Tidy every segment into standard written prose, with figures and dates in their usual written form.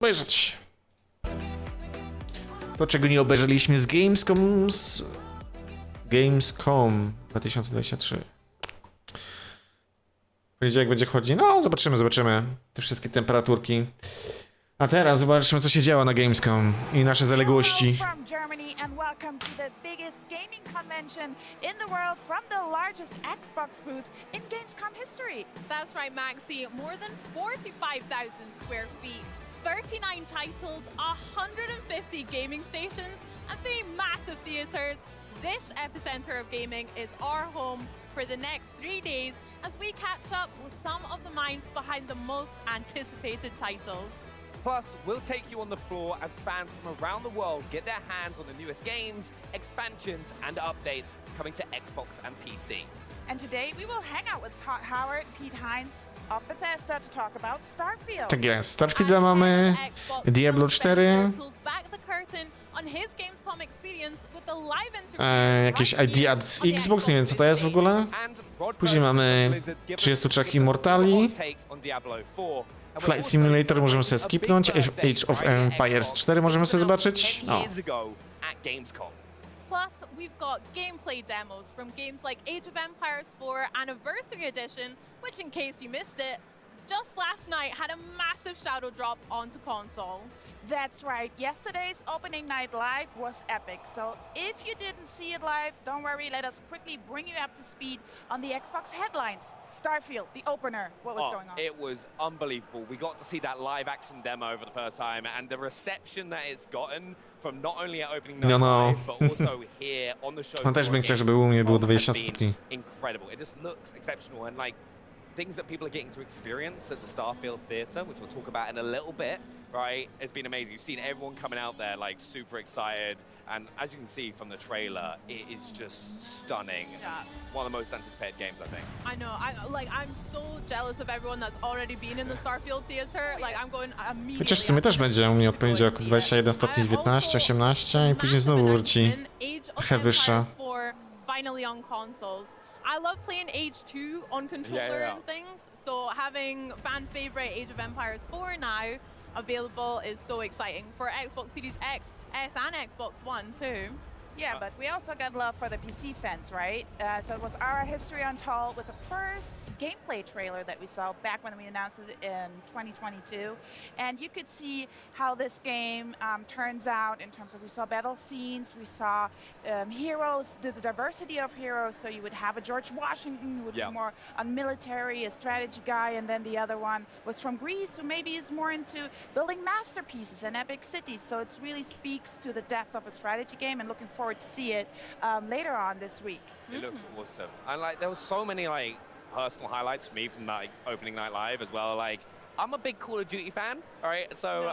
obejrzeć. To, czego nie obejrzeliśmy z Gamescom 2023. Poniedziałek będzie chodzić. No, zobaczymy. Te wszystkie temperaturki. A teraz zobaczmy, co się działo na Gamescom i nasze zaległości. From Germany and welcome to the biggest gaming convention in the world from the largest Xbox booth in Gamescom history. That's right, Maxi. More than 45,000 square feet, 39 titles, 150 gaming stations, and 3 massive theaters. This epicenter of gaming is our home for the next 3 days as we catch up with some of the minds behind the most anticipated titles. Plus, we'll take you on the floor as fans from around the world get their hands on the newest games, expansions, and updates coming to Xbox and PC. And today we will hang out with Todd Howard and Pete Hines of Bethesda to talk about Starfield. Tak jest, Starfielda mamy, Diablo 4, jakieś ID od Xbox, nie wiem co to jest w ogóle. Później mamy 33 Immortali, Flight Simulator możemy sobie skipnąć, Age of Empires 4 możemy sobie zobaczyć. O. Plus, we've got gameplay demos from games like Age of Empires 4 Anniversary Edition, which in case you missed it, just last night had a massive shadow drop onto console. That's right. Yesterday's opening night live was epic. So if you didn't see it live, don't worry. Let us quickly bring you up to speed on the Xbox headlines. Starfield, the opener. What was going on? It was unbelievable. We got to see that live action demo for the first time, and the reception that it's gotten from not only at opening night live, but also here on the show. No też bym chciał, żeby u mnie było 20 stopni. Incredible. It just looks exceptional, and like things that people are getting to experience at the Starfield Theatre, which we'll talk about in a little bit, right? It's been amazing. You've seen everyone coming out there like super excited, and as you can see from the trailer, it is just stunning. Yeah. One of the most anticipated games, I think. I know. I'm so jealous of everyone that's already been in the Starfield Theater. Like I'm going immediately. Chociaż w sumie też będzie u mnie od poniedziałku 21 stopni, 19, 18 i później znowu wróci trochę wyższa. Finally on consoles. I love playing Age 2 on controller and things, so having fan favorite Age of Empires 4 now available is so exciting for Xbox Series X, S, and Xbox One too. Yeah, but we also got love for the PC fans, right? So it was our history untold with the first gameplay trailer that we saw back when we announced it in 2022. And you could see how this game turns out in terms of we saw battle scenes, we saw heroes, the diversity of heroes. So you would have a George Washington who would be more on military, a strategy guy, and then the other one was from Greece who maybe is more into building masterpieces and epic cities. So it really speaks to the depth of a strategy game, and looking forward to see it later on this week. It looks awesome. And like there was so many like personal highlights for me from that like, opening night live as well. Like I'm a big Call of Duty fan, all right? So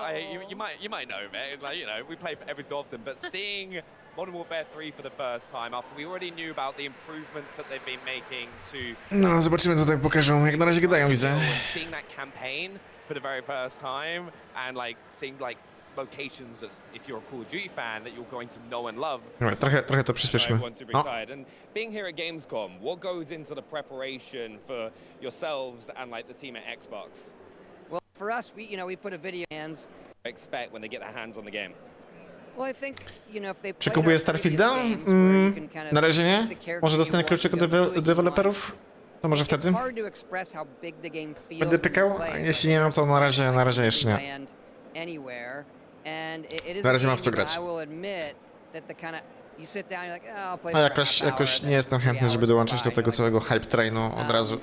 you might know of it. Like you know, we play every so often, but seeing Modern Warfare 3 for the first time after we already knew about the improvements that they've been making to. No, zobaczymy co tutaj pokażą. Jak na razie gadają, widzę. Seeing that campaign for the very first time and like seeing like locations that if you're a Call of Duty fan that you're going to know and love. Trochę to przyspieszmy. And being here at Gamescom, what goes into the preparation for yourselves and like the team at Xbox? Well, for us, we put a video hands. Expect when they get their hands on the game. Well, I think, if they Czy kupuję Starfielda? Na razie nie. Może dostanę kluczyk od deweloperów? To może wtedy będę pykał, a jeśli nie, no to na razie jeszcze nie. Na razie mam w co grać. A jakoś nie jestem chętny, żeby dołączyć do tego całego hype trainu od razu.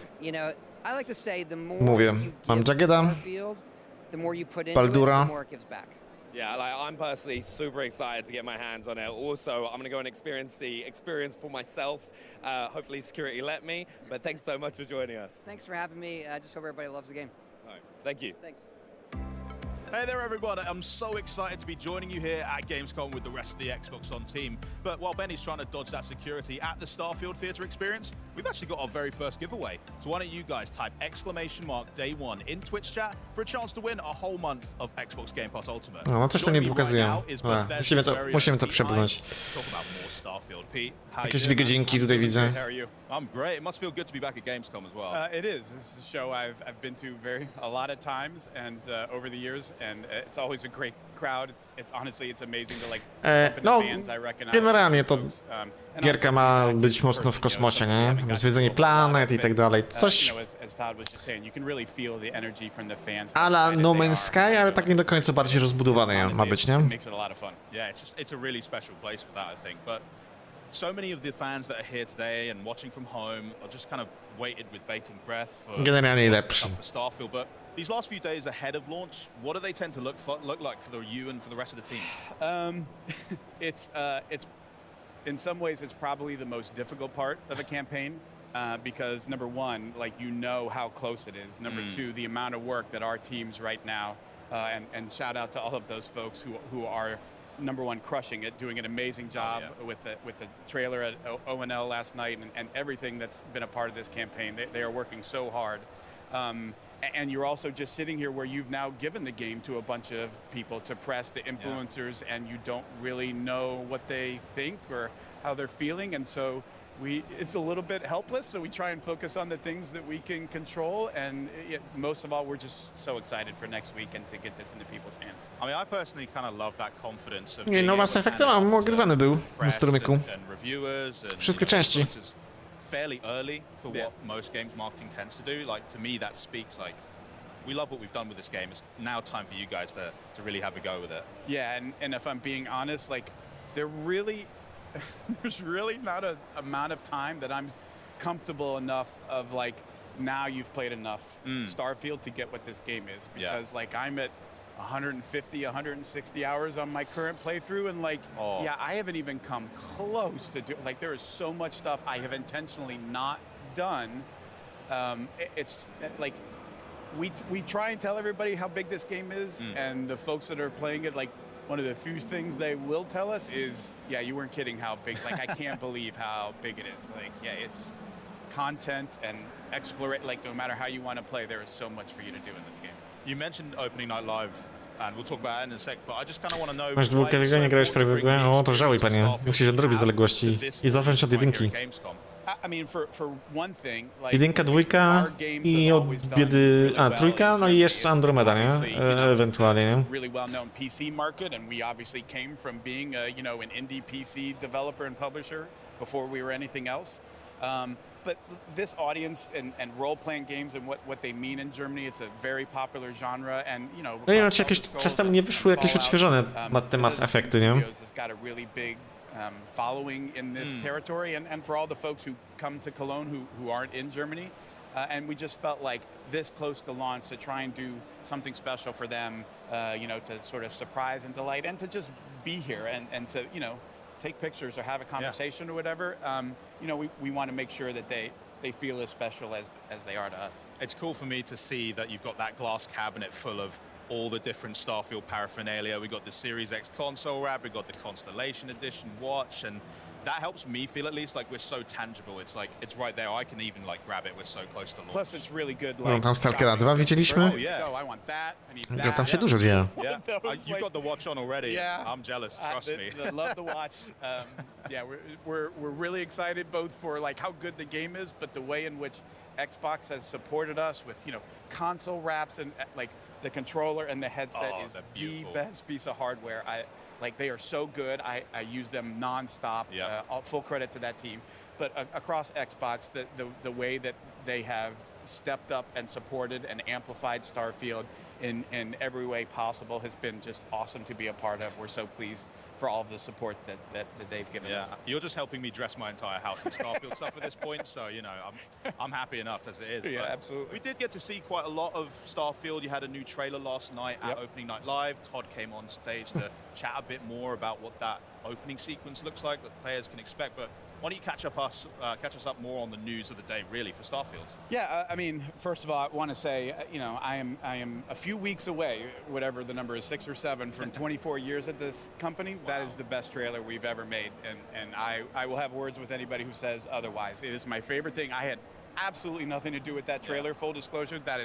Mówię, mam Jaggeda, Baldura. Yeah, like I'm personally super excited to get my hands on it. Also, I'm gonna go and experience the experience for myself. Hopefully security let me, but thanks so much for joining us. Thanks for having me. I just hope everybody loves the game. All right, thank you. Thanks. Hey there everyone, I'm so excited to be joining you here at Gamescom with the rest of the Xbox On team. But while Benny's trying to dodge that security at the Starfield Theatre experience, we've actually got our very first giveaway. So why don't you guys type !day1 in Twitch chat for a chance to win a whole month of Xbox Game Pass Ultimate. No, coś to nie pokazują. Musimy to przebrnąć. Jakieś 2 godzinki tutaj widzę. I'm great. It must feel good to be back at Gamescom as well. It is. This is a show I've been to a lot of times and over the years, and it's always a great crowd. It's honestly, it's amazing to like No, the fans. I recognize generalnie to folks, and gierka also ma being być active mocno w person, kosmosie, you know, nie? something we haven't Zwiedzenie gotten to a lot planet of, i tak dalej. Coś you know, as Todd was just saying, you can really feel the energy from the fans. a la No Man's Sky, ale tak nie do końca bardziej rozbudowane ma być, nie? It makes it a lot of fun. Yeah, it's a really special place for that, I think. But so many of the fans that are here today and watching from home are just kind of waited with bated breath for Generalnie what's lepszy. to come for Starfield. But these last few days ahead of launch, what do they tend to look like for you and for the rest of the team? It's in some ways it's probably the most difficult part of a campaign because number one, like you know how close it is. Number two, the amount of work that our teams right now, and shout out to all of those folks who are number one crushing it, doing an amazing job with the trailer at ONL last night and everything that's been a part of this campaign. They are working so hard. And you're also just sitting here where you've now given the game to a bunch of people, to press, to influencers, and you don't really know what they think or how they're feeling. And so it's a little bit helpless, so we try and focus on the things that we can control. And most of all, we're just so excited for next week and to get this into people's hands. I mean, I personally kind of love that confidence of Nie, no Mass Effect ogrywany był na strumyku. and reviewers and Wszystkie części. fairly early for what most games marketing tends to do. Like, to me, that speaks like we love what we've done with this game. It's now time for you guys to really have a go with it. Yeah, and if I'm being honest, like there's really not an amount of time that I'm comfortable enough of like, now you've played enough Starfield to get what this game is, because like I'm at 150, 160 hours on my current playthrough, and like, I haven't even come close to do, like, there is so much stuff I have intentionally not done. It's like, we try and tell everybody how big this game is, and the folks that are playing it, like, one of the few things they will tell us is, you weren't kidding how big, like, I can't believe how big it is. Like, it's content and exploration, like, no matter how you want to play, there is so much for you to do in this game. You mentioned opening night live, and we'll talk about it in a sec, but I just kind of want to know. Masz dwójkę tego, nie grałeś prawie w grę? O, to żałuj, panie. Musisz odrobić zaległości i zacząć od jedynki. I mean, for one thing, like, Jedynka, dwójka i od biedy... A, trójka, no i jeszcze Andromeda, nie? Ewentualnie, nie? Really well-known PC market, and we obviously came from being a, an indie PC developer and publisher before we were anything else. But this audience and role-playing games and what they mean in Germany, it's a very popular genre, and No nie wiem, czy jakieś czas temu nie wyszły jakieś odświeżone te Mass Effecty, nie? It's got a really big following in this territory, and for all the folks who come to Cologne who aren't in Germany, and we just felt like this close to launch to try and do something special for them, to sort of surprise and delight, and to just be here and to, take pictures or have a conversation or whatever. We want to make sure that they feel as special as they are to us. It's cool for me to see that you've got that glass cabinet full of all the different Starfield paraphernalia. We got the Series X console wrap, we got the Constellation Edition watch, and that helps me feel at least like we're so tangible. It's like, it's right there. I can even like grab it. We're so close to launch. Plus it's really good. No, Like, tam Stalkera 2 widzieliśmy? Oh, I want that. I need Ja that. tam się dużo dzieje. Yeah, you've got the watch on already. Yeah. I'm jealous. Trust me. Love the watch. We're really excited both for like how good the game is, but the way in which Xbox has supported us with console wraps and like the controller and the headset is the best piece of hardware. They are so good. I use them nonstop. Full credit to that team. But across Xbox, the way that they have stepped up and supported and amplified Starfield in every way possible has been just awesome to be a part of. We're so pleased for all of the support that they've given us. You're just helping me dress my entire house in Starfield stuff at this point, so I'm happy enough as it is. Yeah, but absolutely. We did get to see quite a lot of Starfield. You had a new trailer last night at opening night live. Todd came on stage to chat a bit more about what that opening sequence looks like, that players can expect. But why don't you catch us up more on the news of the day, really, for Starfield? Yeah, I mean, first of all, I want to say, I am a few weeks away, whatever the number is, 6 or 7, from 24 years at this company. Wow. That is the best trailer we've ever made, and I will have words with anybody who says otherwise. It is my favorite thing. I had absolutely nothing to do with that trailer. Full disclosure, that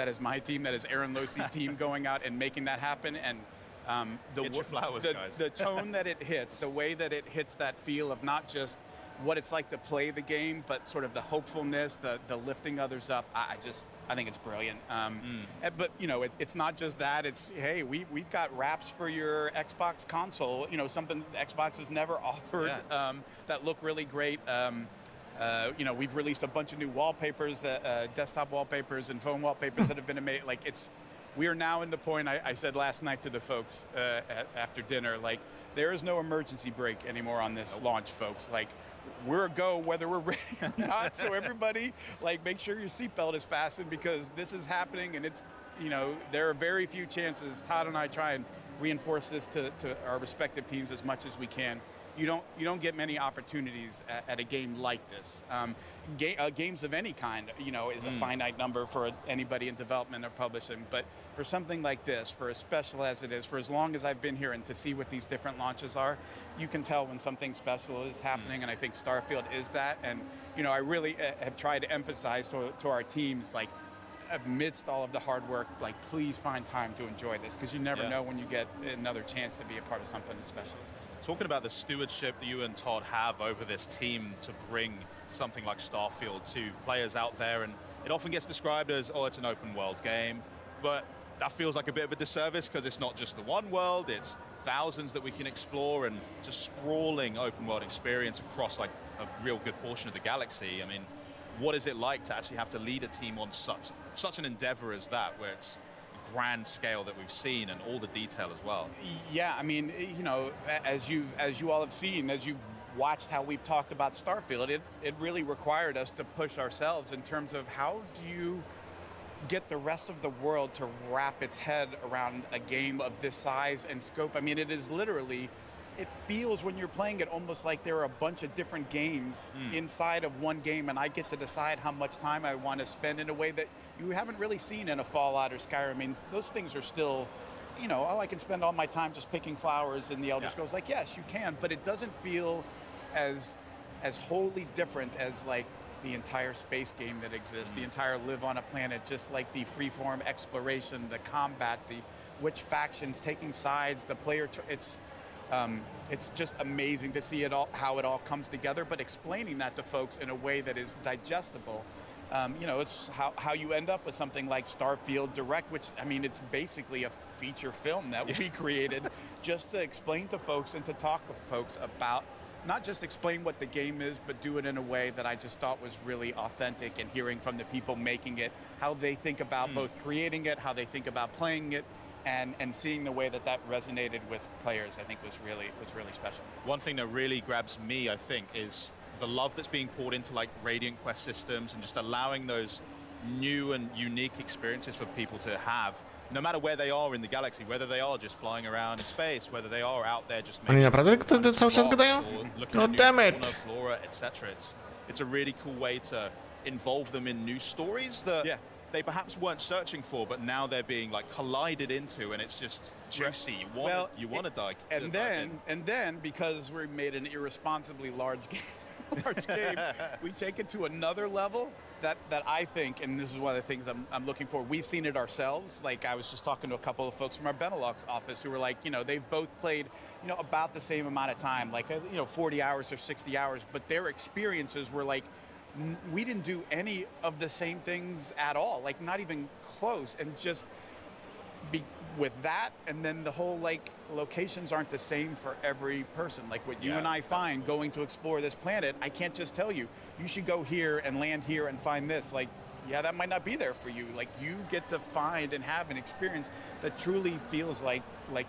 is my team. That is Aaron Losey's team going out and making that happen. And Get your flowers, guys. The tone that it hits, the way that it hits that feel of not just what it's like to play the game, but sort of the hopefulness, the lifting others up. I think it's brilliant. But you know, it's not just that. It's, hey, we've got wraps for your Xbox console. You know, something Xbox has never offered, that look really great. You know, we've released a bunch of new wallpapers, that desktop wallpapers and phone wallpapers that have been amazing. Like, we are now in the point. I said last night to the folks after dinner, like, there is no emergency brake anymore on this launch, folks. Like, we're a go whether we're ready or not. So everybody, like, make sure your seatbelt is fastened, because this is happening, and it's, you know, there are very few chances. Todd and I try and reinforce this to our respective teams as much as we can. You don't get many opportunities at a game like this. Games of any kind, you know, is a finite number for anybody in development or publishing. But for something like this, for as special as it is, for as long as I've been here, and to see what these different launches are, you can tell when something special is happening. And I think Starfield is that. And you know, I really have tried to emphasize to our teams, like, amidst all of the hard work, like, please find time to enjoy this, because you never know when you get another chance to be a part of something as special as this. Talking about the stewardship that you and Todd have over this team to bring something like Starfield to players out there, and it often gets described as, oh, it's an open world game, but that feels like a bit of a disservice, because it's not just the one world, it's thousands that we can explore, and just sprawling open world experience across like a real good portion of the galaxy. I mean, what is it like to actually have to lead a team on such an endeavor as that, where it's grand scale that we've seen and all the detail as well? Yeah, I mean, you know, as you all have seen, as you've watched how we've talked about Starfield, it really required us to push ourselves in terms of how do you get the rest of the world to wrap its head around a game of this size and scope. I mean, it is literally, it feels when you're playing it almost like there are a bunch of different games inside of one game, and I get to decide how much time I want to spend in a way that you haven't really seen in a Fallout or Skyrim. I mean, those things are still, you know, oh, I can spend all my time just picking flowers in the Elder Scrolls. Like, yes, you can, but it doesn't feel as wholly different as, like, the entire space game that exists, the entire live on a planet, just like the freeform exploration, the combat, the which factions taking sides, the player. It's just amazing to see it all, how it all comes together, but explaining that to folks in a way that is digestible. You know, it's how you end up with something like Starfield Direct, which, I mean, it's basically a feature film that we created just to explain to folks and to talk to folks about, not just explain what the game is, but do it in a way that I just thought was really authentic, and hearing from the people making it, how they think about both creating it, how they think about playing it, and seeing the way that resonated with players, I think was really special. One thing that really grabs me, I think, is the love that's being poured into like Radiant Quest systems, and just allowing those new and unique experiences for people to have, no matter where they are in the galaxy, whether they are just flying around in space, whether they are out there just Oni naprawdę to cały czas gadają? No damn it! Flora, etc. It's a really cool way to involve them in new stories that they perhaps weren't searching for, but now they're being like collided into, and it's just juicy. You want to dive. And then because we made an irresponsibly large game, we take it to another level that I think, and this is one of the things I'm looking for. We've seen it ourselves. Like, I was just talking to a couple of folks from our Benelux office who were like, you know, they've both played, you know, about the same amount of time, like, you know, 40 hours or 60 hours, but their experiences were like, we didn't do any of the same things at all, like not even close. And just with that, and then the whole, like, locations aren't the same for every person. Like what you and I find going to explore this planet, I can't just tell you, you should go here and land here and find this. Like, yeah, that might not be there for you. Like, you get to find and have an experience that truly feels like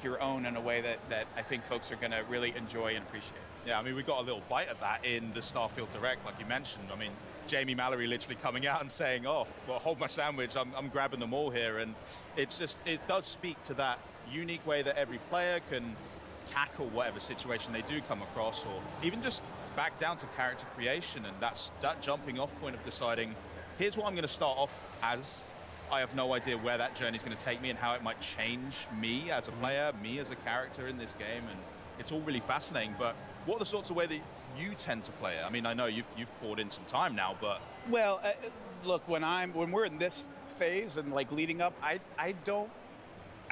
your own, in a way that I think folks are gonna really enjoy and appreciate. Yeah, I mean, we got a little bite of that in the Starfield Direct, like you mentioned. I mean, Jamie Mallory literally coming out and saying, oh, well, hold my sandwich, I'm grabbing them all here. And it's just, it does speak to that unique way that every player can tackle whatever situation they do come across, or even just back down to character creation. And that's that jumping off point of deciding, here's what I'm going to start off as. I have no idea where that journey is going to take me and how it might change me as a player, me as a character in this game. And it's all really fascinating. But what are the sorts of way that you tend to play it? I mean, I know you've poured in some time now, but... Well, look, when we're in this phase and like leading up, I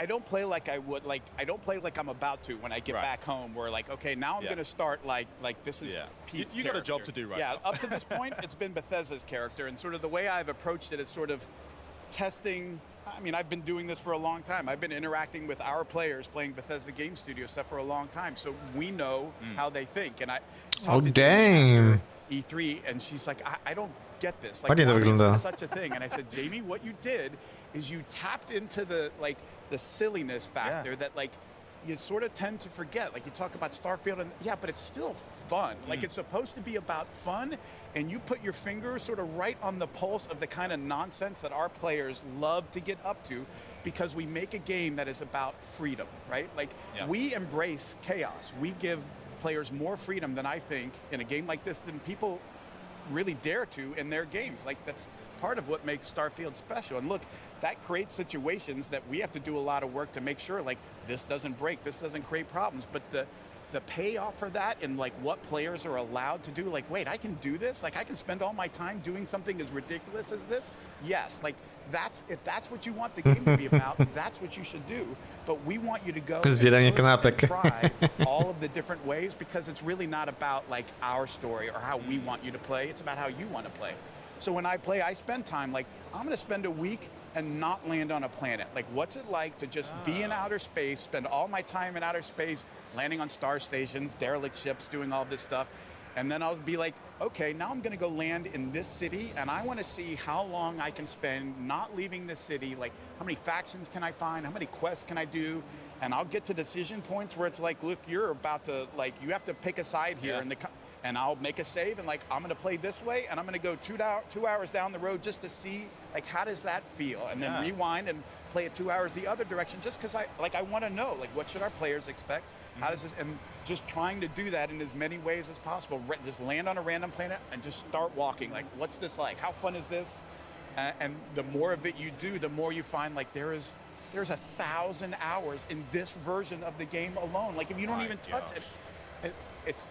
I don't play like I would, like, I don't play like I'm about to when I get back home, where like, okay, now I'm going to start like this is Pete's you got a job to do right now. Up to this point, it's been Bethesda's character, and sort of the way I've approached it is sort of testing. I mean, I've been doing this for a long time. I've been interacting with our players playing Bethesda Game Studio stuff for a long time, so we know how they think. And I talked to damn. Jamie E3, and she's like, I don't get this. Like, Ładnie to why is wygląda. this such a thing? And I said, Jamie, what you did is you tapped into the silliness factor that like you sort of tend to forget. Like you talk about Starfield, and but it's still fun. Like it's supposed to be about fun, and you put your finger sort of right on the pulse of the kind of nonsense that our players love to get up to, because we make a game that is about freedom, right? Like we embrace chaos. We give players more freedom than I think in a game like this than people really dare to in their games. Like that's part of what makes Starfield special. And look, that creates situations that we have to do a lot of work to make sure like this doesn't break, this doesn't create problems. But the payoff for that and like what players are allowed to do, like, wait, I can do this? Like I can spend all my time doing something as ridiculous as this? Yes, like if that's what you want the game to be about, that's what you should do. But we want you to go Zbieranie kanapek. try all of the different ways, because it's really not about like our story or how we want you to play. It's about how you want to play. So when I play, I spend time like I'm going to spend a week and not land on a planet. Like, what's it like to just be in outer space, spend all my time in outer space, landing on star stations, derelict ships, doing all this stuff. And then I'll be like, okay, now I'm going to go land in this city, and I want to see how long I can spend not leaving this city. Like, how many factions can I find? How many quests can I do? And I'll get to decision points where it's like, look, you're about to, like, you have to pick a side here. And I'll make a save, and like, I'm going to play this way, and I'm going to go 2 hours down the road just to see, like, how does that feel? And then rewind and play it 2 hours the other direction, just because I want to know, like, what should our players expect? How does this, and just trying to do that in as many ways as possible. Just land on a random planet and just start walking. Like, what's this like? How fun is this? And the more of it you do, the more you find, like, there's 1,000 hours in this version of the game alone. Like, if you don't even touch it,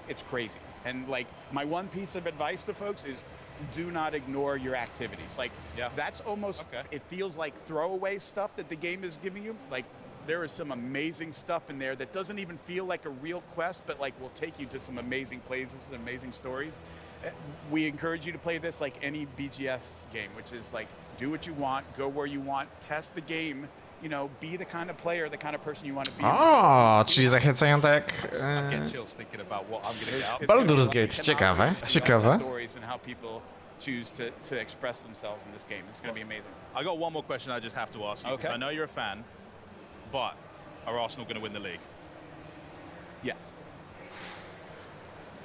it's crazy. And like, my one piece of advice to folks is do not ignore your activities. Like that's almost, it feels like throwaway stuff that the game is giving you. Like there is some amazing stuff in there that doesn't even feel like a real quest, but like will take you to some amazing places and amazing stories. We encourage you to play this like any BGS game, which is like, do what you want, go where you want, test the game. You know, be the kind of player, the kind of person you want to be. O, czyli zachęcają tak jak Get chills thinking about what I'm gonna get out. Baldur's Gate. Ciekawe, ciekawe. Stories and how people choose to express themselves in this game. It's going to be amazing. I got one more question I just have to ask you. Okay. I know you're a fan, but are Arsenal going to win the league? Yes.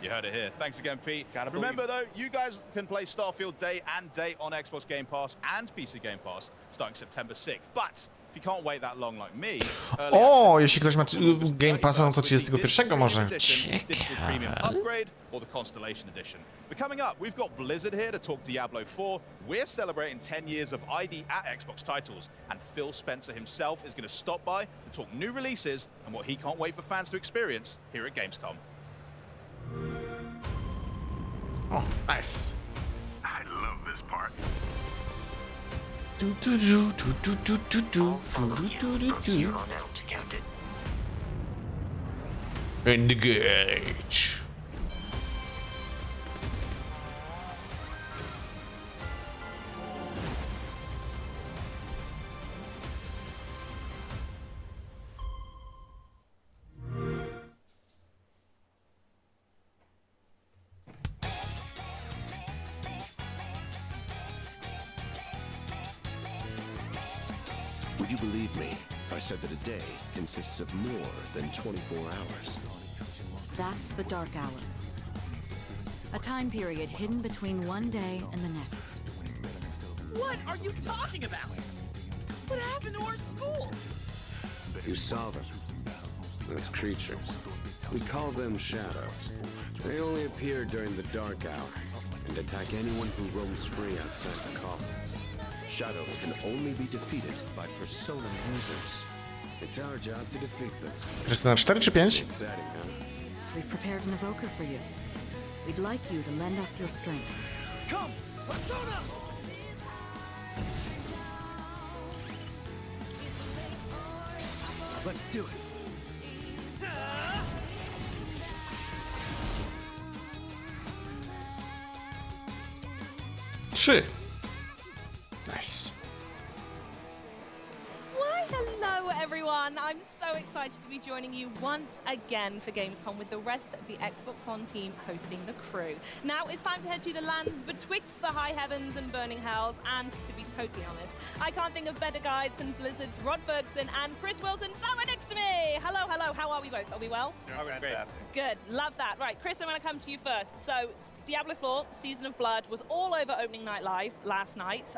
You heard it here. Thanks again, Pete. Gotta Remember, though, you guys can play Starfield day and date on Xbox Game Pass and PC Game Pass starting September 6th. But if you can't wait that long like me... O, jeśli ktoś ma Game Passa, no to 31 może. Premium upgrade or the Constellation Edition. But coming up, we've got Blizzard here to talk Diablo 4. We're celebrating 10 years of ID at Xbox titles, and Phil Spencer himself is going to stop by to talk new releases and what he can't wait for fans to experience here at Gamescom. O, nice. I love this part. Engage. Would you believe me? I said that a day consists of more than 24 hours. That's the dark hour. A time period hidden between one day and the next. What are you talking about? What happened to our school? You saw them. Those creatures. We call them shadows. They only appear during the dark hour and attack anyone who roams free outside the coffins. Shadows can only be defeated by persona users. It's our job to defeat them. Krystyna, 4 czy 5? Exciting, huh? We've prepared an evoker for you. We'd like you to lend us your strength. Come, persona! Let's do it. 3. Nice. Why, hello everyone! I'm so excited to be joining you once again for Gamescom with the rest of the Xbox On team hosting the crew. Now it's time to head to the lands betwixt the high heavens and burning hells, and to be totally honest, I can't think of better guides than Blizzard's Rod Ferguson and Chris Wilson somewhere next to me! Hello, hello, how are we both? Are we well? Oh, fantastic. Good, love that. Right, Chris, I'm going to come to you first. So, Diablo 4, Season of Blood, was all over Opening Night Live last night,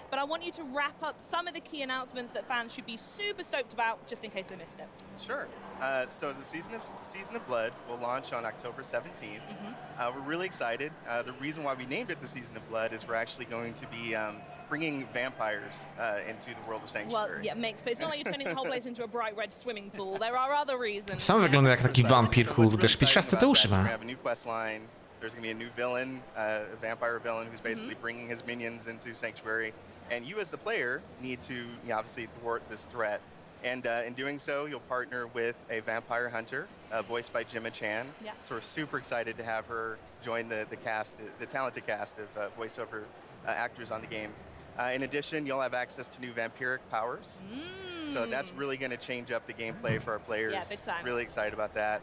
but I want you to wrap up some of the key announcements that fans should be super stoked about, just in case they missed it. Sure. So the Season of Blood will launch on October 17th. We're really excited. The reason why we named it the Season of Blood is we're actually going to be bringing vampires into the world of Sanctuary. Well, yeah, makes, but it's not like you're turning the whole place into a bright red swimming pool. There are other reasons. Sam wygląda jak taki wampir, kurde, szpiczasty te uszy We ma. have a new quest line. There's going to be a new villain, a vampire villain who's basically bringing his minions into Sanctuary. And you as the player need to obviously thwart this threat. And in doing so, you'll partner with a vampire hunter, voiced by Gemma Chan. Yeah. So we're super excited to have her join the cast, the talented cast of voiceover actors on the game. In addition, you'll have access to new vampiric powers. So that's really going to change up the gameplay for our players. Yeah, big time. Really excited about that.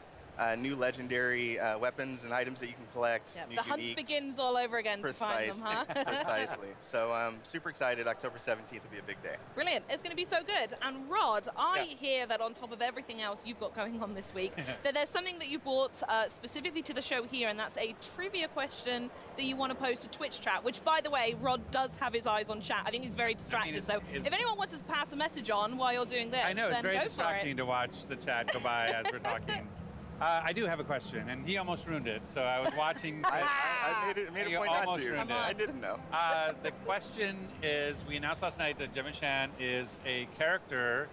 New legendary weapons and items that you can collect. Yeah, new the hunt uniques. begins all over again to find them, huh? Precisely. So super excited. October 17th will be a big day. Brilliant. It's going to be so good. And Rod, I hear that on top of everything else you've got going on this week, that there's something that you brought specifically to the show here, and that's a trivia question that you want to pose to Twitch chat, which, by the way, Rod does have his eyes on chat. I think he's very distracted. So if anyone wants to pass a message on while you're doing this, I know, it's then very go distracting for it. to watch the chat go by as we're talking. I do have a question, and he almost ruined it. So I was watching. I made a point not to. I didn't know. The question is, we announced last night that Gemma Chan is a character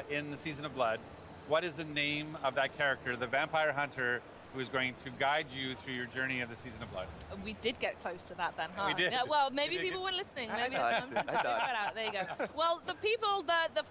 in the Season of Blood. What is the name of that character, the vampire hunter, who is going to guide you through your journey of the Season of Blood? We did get close to that then, huh? We did. Yeah, well, maybe people weren't listening. Maybe there you go. Well, the people,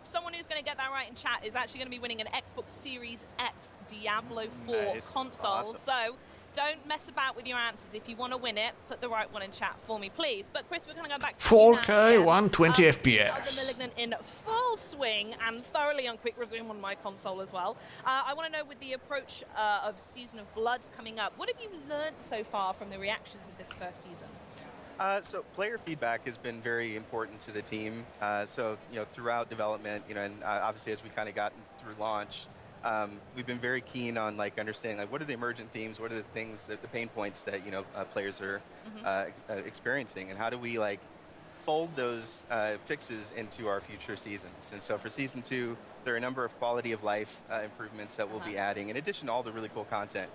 someone who's going to get that right in chat is actually going to be winning an Xbox Series X Diablo 4 console. Awesome. So don't mess about with your answers. If you want to win it, put the right one in chat for me, please. But Chris, we're going to go back to 4K, 120 The FPS. Malignant in full swing and thoroughly on quick resume on my console as well. I want to know, with the approach of Season of Blood coming up, what have you learned so far from the reactions of this first season? So player feedback has been very important to the team. So throughout development, and obviously as we kind of got through launch, we've been very keen on understanding what are the emergent themes, what are the things that the pain points that players are experiencing, and how do we fold those fixes into our future seasons. And so for Season 2, there are a number of quality of life improvements that we'll be adding, in addition to all the really cool content.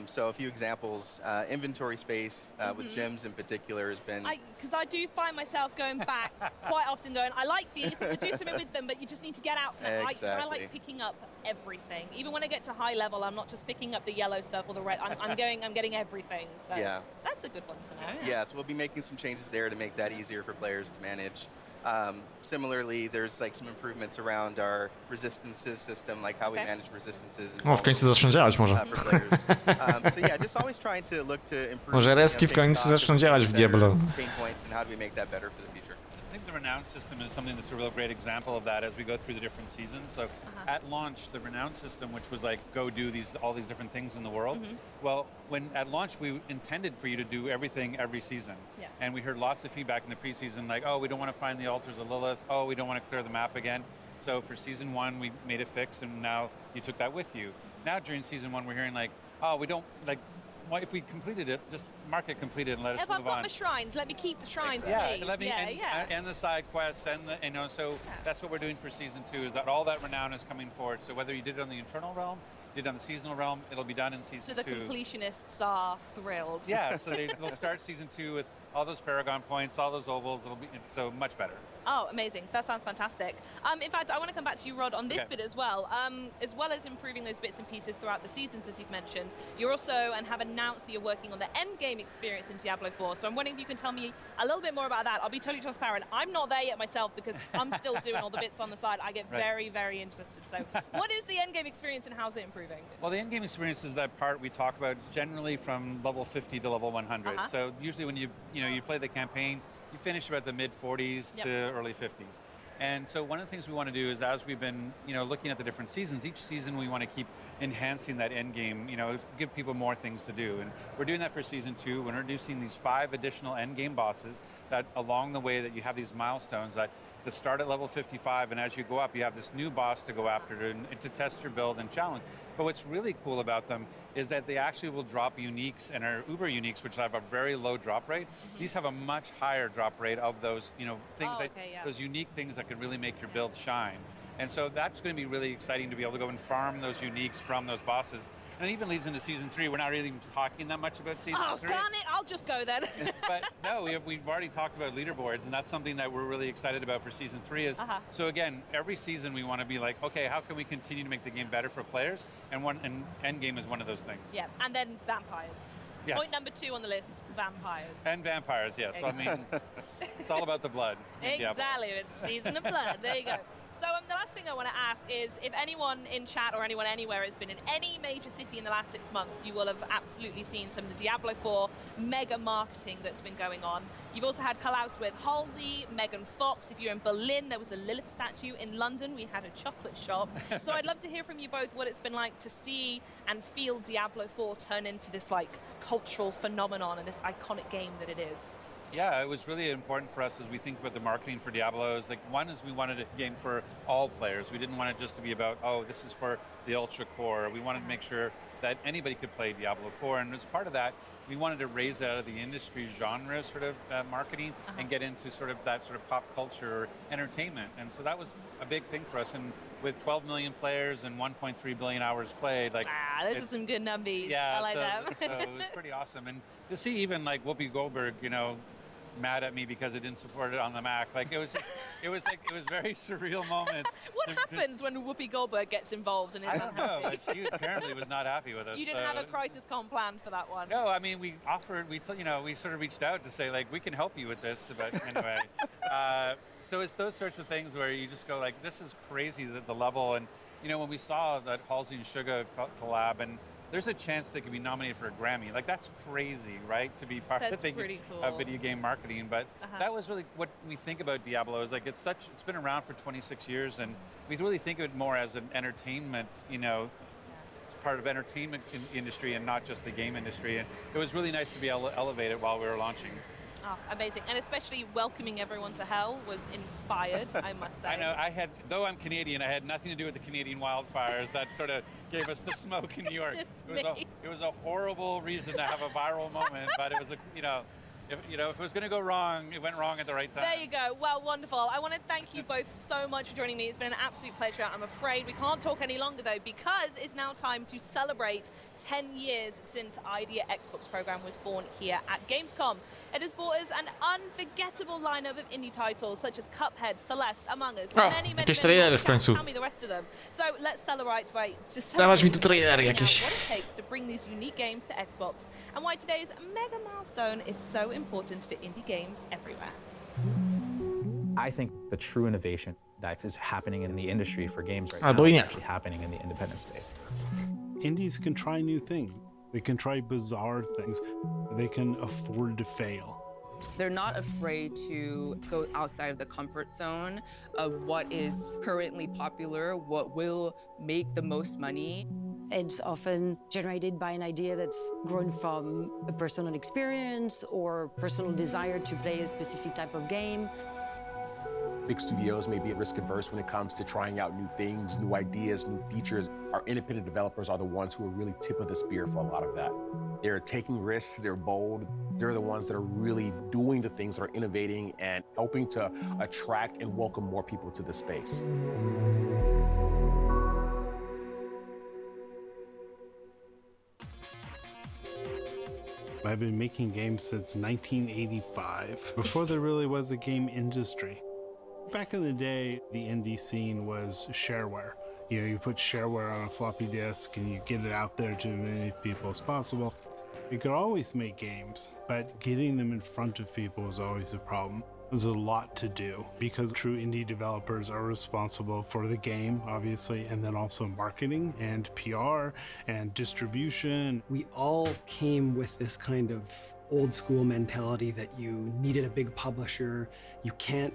So a few examples, inventory space with gems in particular has been... Because I do find myself going back quite often going, I like these, I do something with them, but you just need to get out for them. Exactly. I like picking up everything. Even when I get to high level, I'm not just picking up the yellow stuff or the red, I'm getting everything. So that's a good one to know. Yeah, so we'll be making some changes there to make that easier for players to manage. Similarly, there's some improvements around our resistances system, how we manage resistances. O, w końcu zaczną działać może. So yeah, just always trying to look to improve. Może reski w końcu zaczną działać w Diablo. Pain points and how do we make that better for the future? I think the Renown system is something that's a real great example of that as we go through the different seasons. So at launch, the Renown system, which was go do all these different things in the world. Well, when at launch, we intended for you to do everything every season. Yeah. And we heard lots of feedback in the preseason, oh, we don't want to find the altars of Lilith. Oh, we don't want to clear the map again. So for Season 1, we made a fix, and now you took that with you. Now during Season 1, we're hearing oh, we don't, if we completed it, just mark it completed and let us move on. If I've got my shrines, let me keep the shrines, please. Let me, and the side quests, and so that's what we're doing for Season 2, is that all that renown is coming forward. So whether you did it on the internal realm, did it on the seasonal realm, it'll be done in Season 2. So the completionists are thrilled. Yeah, so they'll start Season 2 with all those Paragon points, all those ovals. It'll be so much better. Oh, amazing. That sounds fantastic. In fact, I want to come back to you, Rod, on this bit as well as improving those bits and pieces throughout the seasons, as you've mentioned. You're also, and have announced that you're working on the end game experience in Diablo 4. So I'm wondering if you can tell me a little bit more about that. I'll be totally transparent. I'm not there yet myself because I'm still doing all the bits on the side. I get very, very interested. So what is the end game experience and how's it improving? Well, the end game experience is that part we talk about generally from level 50 to level 100. So usually when you play the campaign, you finish about the mid-40s to early 50s. And so one of the things we want to do is, as we've been, looking at the different seasons, each season we want to keep enhancing that end game, give people more things to do. And we're doing that for season 2. We're introducing these 5 additional end game bosses that along the way that you have these milestones that to start at level 55, and as you go up, you have this new boss to go after to test your build and challenge. But what's really cool about them is that they actually will drop uniques, and are uber uniques, which have a very low drop rate. These have a much higher drop rate of those, things those unique things that can really make your build shine. And so that's going to be really exciting to be able to go and farm those uniques from those bosses. And it even leads into season 3. We're not really talking that much about season 3. Oh, darn it, I'll just go then. But no, we've already talked about leaderboards, and that's something that we're really excited about for season 3 is, so again, every season we want to be like, okay, how can we continue to make the game better for players? And Endgame is one of those things. Yeah, and then vampires. Yes. Point number 2 on the list, vampires. And vampires, yes. So, I mean, it's all about the blood. Exactly, it's season of blood. There you go. So the last thing I want to ask is, if anyone in chat or anyone anywhere has been in any major city in the last 6 months, you will have absolutely seen some of the Diablo 4 mega marketing that's been going on. You've also had collabs with Halsey, Megan Fox. If you're in Berlin, there was a Lilith statue. In London, we had a chocolate shop. So I'd love to hear from you both what it's been like to see and feel Diablo 4 turn into this like cultural phenomenon and this iconic game that it is. Yeah, it was really important for us as we think about the marketing for Diablo. Is like, one is we wanted a game for all players. We didn't want it just to be about, oh, this is for the ultra core. We wanted to make sure that anybody could play Diablo 4. And as part of that, we wanted to raise that out of the industry genre sort of marketing and get into sort of that sort of pop culture entertainment. And so that was a big thing for us. And with 12 million players and 1.3 billion hours played, like, those are some good numbers. Yeah, I like that. So it was pretty awesome. And to see even like Whoopi Goldberg, mad at me because it didn't support it on the Mac. Like it was very surreal moments. What happens when Whoopi Goldberg gets involved and is unhappy? I don't know, but she apparently was not happy with us. You didn't have a crisis com plan for that one? No, I mean, we sort of reached out to say, like, we can help you with this, but anyway. So it's those sorts of things where you just go, like, this is crazy, the level. And, when we saw that Halsey and Suga collab, and there's a chance they could be nominated for a Grammy. Like, that's crazy, right? To be part of video game marketing. But that was really what we think about Diablo is like, it's been around for 26 years, and we really think of it more as an entertainment, it's part of entertainment industry and not just the game industry. And it was really nice to be able to elevate it while we were launching. Oh, amazing. And especially welcoming everyone to hell was inspired, I must say. I know, though I'm Canadian, I had nothing to do with the Canadian wildfires that sort of gave us the smoke in New York. It was a horrible reason to have a viral moment, but it was if it was going to go wrong, it went wrong at the right time. There you go. Well, wonderful. I want to thank you both so much for joining me. It's been an absolute pleasure. I'm afraid we can't talk any longer, though, because it's now time to celebrate 10 years since Idea Xbox program was born here at Gamescom. It has brought us an unforgettable lineup of indie titles such as Cuphead, Celeste, Among Us, many more. Tell me the rest of them. So let's celebrate by just Dawać mi tu trailery what jakieś. it takes to bring these unique games to Xbox and why today's mega milestone is so important for indie games everywhere. I think the true innovation that is happening in the industry for games right now Albo is nie. actually happening in the independent space. Indies can try new things. They can try bizarre things. They can afford to fail. They're not afraid to go outside of the comfort zone of what is currently popular, what will make the most money. It's often generated by an idea that's grown from a personal experience or personal desire to play a specific type of game. Big studios may be risk averse when it comes to trying out new things, new ideas, new features. Our independent developers are the ones who are really tip of the spear for a lot of that. They're taking risks, they're bold. They're the ones that are really doing the things that are innovating and helping to attract and welcome more people to the space. I've been making games since 1985, before there really was a game industry. Back in the day, the indie scene was shareware. You know, you put shareware on a floppy disk and you get it out there to as many people as possible. You could always make games, but getting them in front of people was always a problem. There's a lot to do because true indie developers are responsible for the game, obviously, and then also marketing and PR and distribution. We all came with this kind of old school mentality that you needed a big publisher, you can't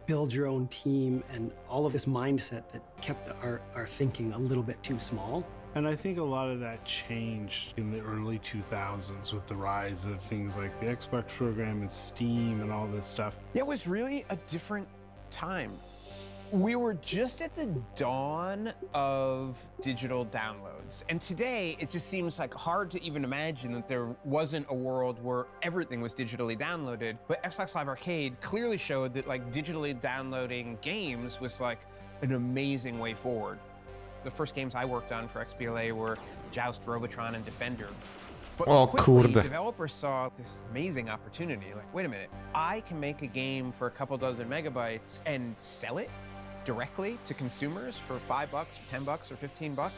build your own team, and all of this mindset that kept our thinking a little bit too small. And I think a lot of that changed in the early 2000s with the rise of things like the Xbox program and Steam and all this stuff. It was really a different time. We were just at the dawn of digital downloads. And today, it just seems like hard to even imagine that there wasn't a world where everything was digitally downloaded. But Xbox Live Arcade clearly showed that like digitally downloading games was like an amazing way forward. The first games I worked on for XBLA were Joust, Robotron, and Defender. But quickly, developers saw this amazing opportunity. Like, wait a minute, I can make a game for a couple dozen megabytes and sell it directly to consumers for $5, or $10, or $15.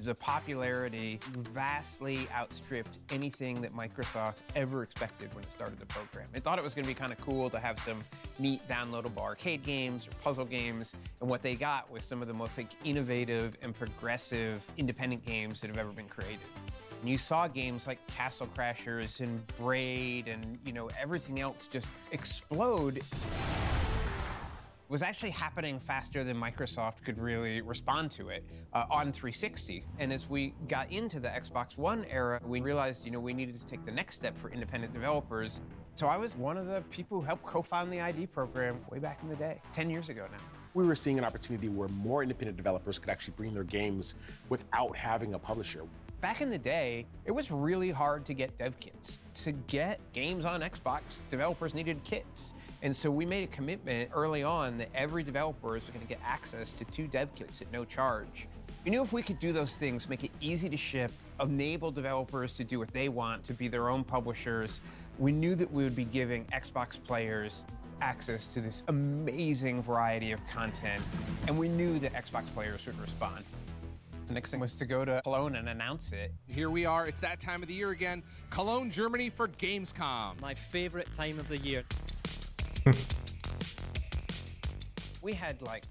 The popularity vastly outstripped anything that Microsoft ever expected when it started the program. They thought it was going to be kind of cool to have some neat downloadable arcade games or puzzle games, and what they got was some of the most like innovative and progressive independent games that have ever been created. And you saw games like Castle Crashers and Braid and, you know, everything else just explode. Was actually happening faster than Microsoft could really respond to it on 360. And as we got into the Xbox One era, we realized, you know, we needed to take the next step for independent developers. So I was one of the people who helped co-found the ID program way back in the day, 10 years ago now. We were seeing an opportunity where more independent developers could actually bring their games without having a publisher. Back in the day, it was really hard to get dev kits. To get games on Xbox, developers needed kits. And so we made a commitment early on that every developer was going to get access to 2 dev kits at no charge. We knew if we could do those things, make it easy to ship, enable developers to do what they want, to be their own publishers, we knew that we would be giving Xbox players access to this amazing variety of content, and we knew that Xbox players would respond. The next thing was to go to Cologne and announce it. Here we are, it's that time of the year again. Cologne, Germany for Gamescom. My favorite time of the year. We had like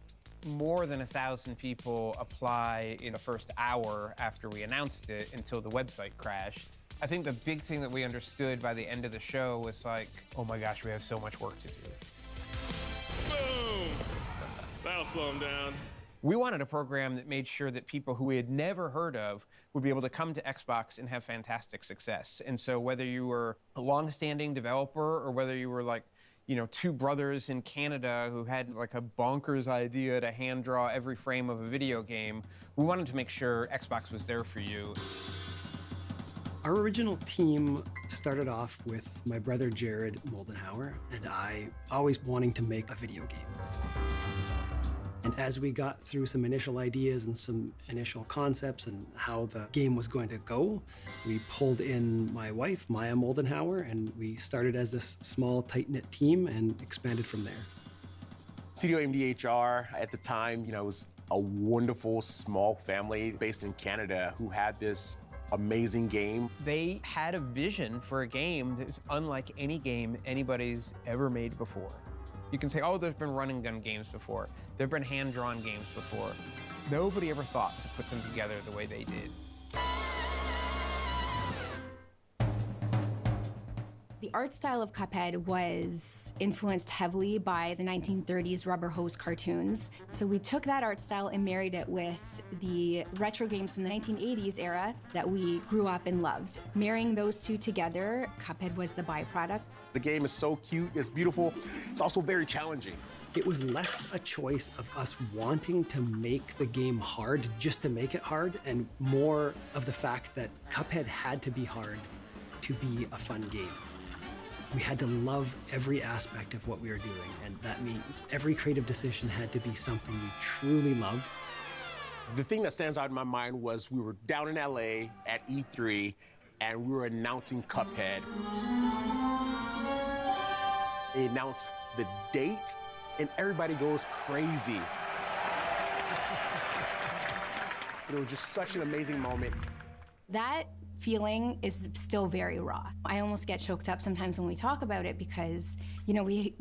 more than 1,000 people apply in the first hour after we announced it until the website crashed. I think the big thing that we understood by the end of the show was like, oh my gosh, we have so much work to do. Boom! That'll slow them down. We wanted a program that made sure that people who we had never heard of would be able to come to Xbox and have fantastic success. And so whether you were a long-standing developer or whether you were like, you know, 2 brothers in Canada who had like a bonkers idea to hand draw every frame of a video game, we wanted to make sure Xbox was there for you. Our original team started off with my brother Jared Moldenhauer and I always wanting to make a video game. And as we got through some initial ideas and some initial concepts and how the game was going to go, we pulled in my wife, Maya Moldenhauer, and we started as this small, tight-knit team and expanded from there. Studio MDHR at the time, you know, was a wonderful small family based in Canada who had this amazing game. They had a vision for a game that is unlike any game anybody's ever made before. You can say, oh, there's been run and gun games before. There've been hand-drawn games before. Nobody ever thought to put them together the way they did. The art style of Cuphead was influenced heavily by the 1930s rubber hose cartoons. So we took that art style and married it with the retro games from the 1980s era that we grew up and loved. Marrying those two together, Cuphead was the byproduct. The game is so cute, it's beautiful, it's also very challenging. It was less a choice of us wanting to make the game hard just to make it hard, and more of the fact that Cuphead had to be hard to be a fun game. We had to love every aspect of what we were doing, and that means every creative decision had to be something we truly loved. The thing that stands out in my mind was we were down in LA at E3, and we were announcing Cuphead. They announced the date, and everybody goes crazy. It was just such an amazing moment. That feeling is still very raw. I almost get choked up sometimes when we talk about it because, you know, we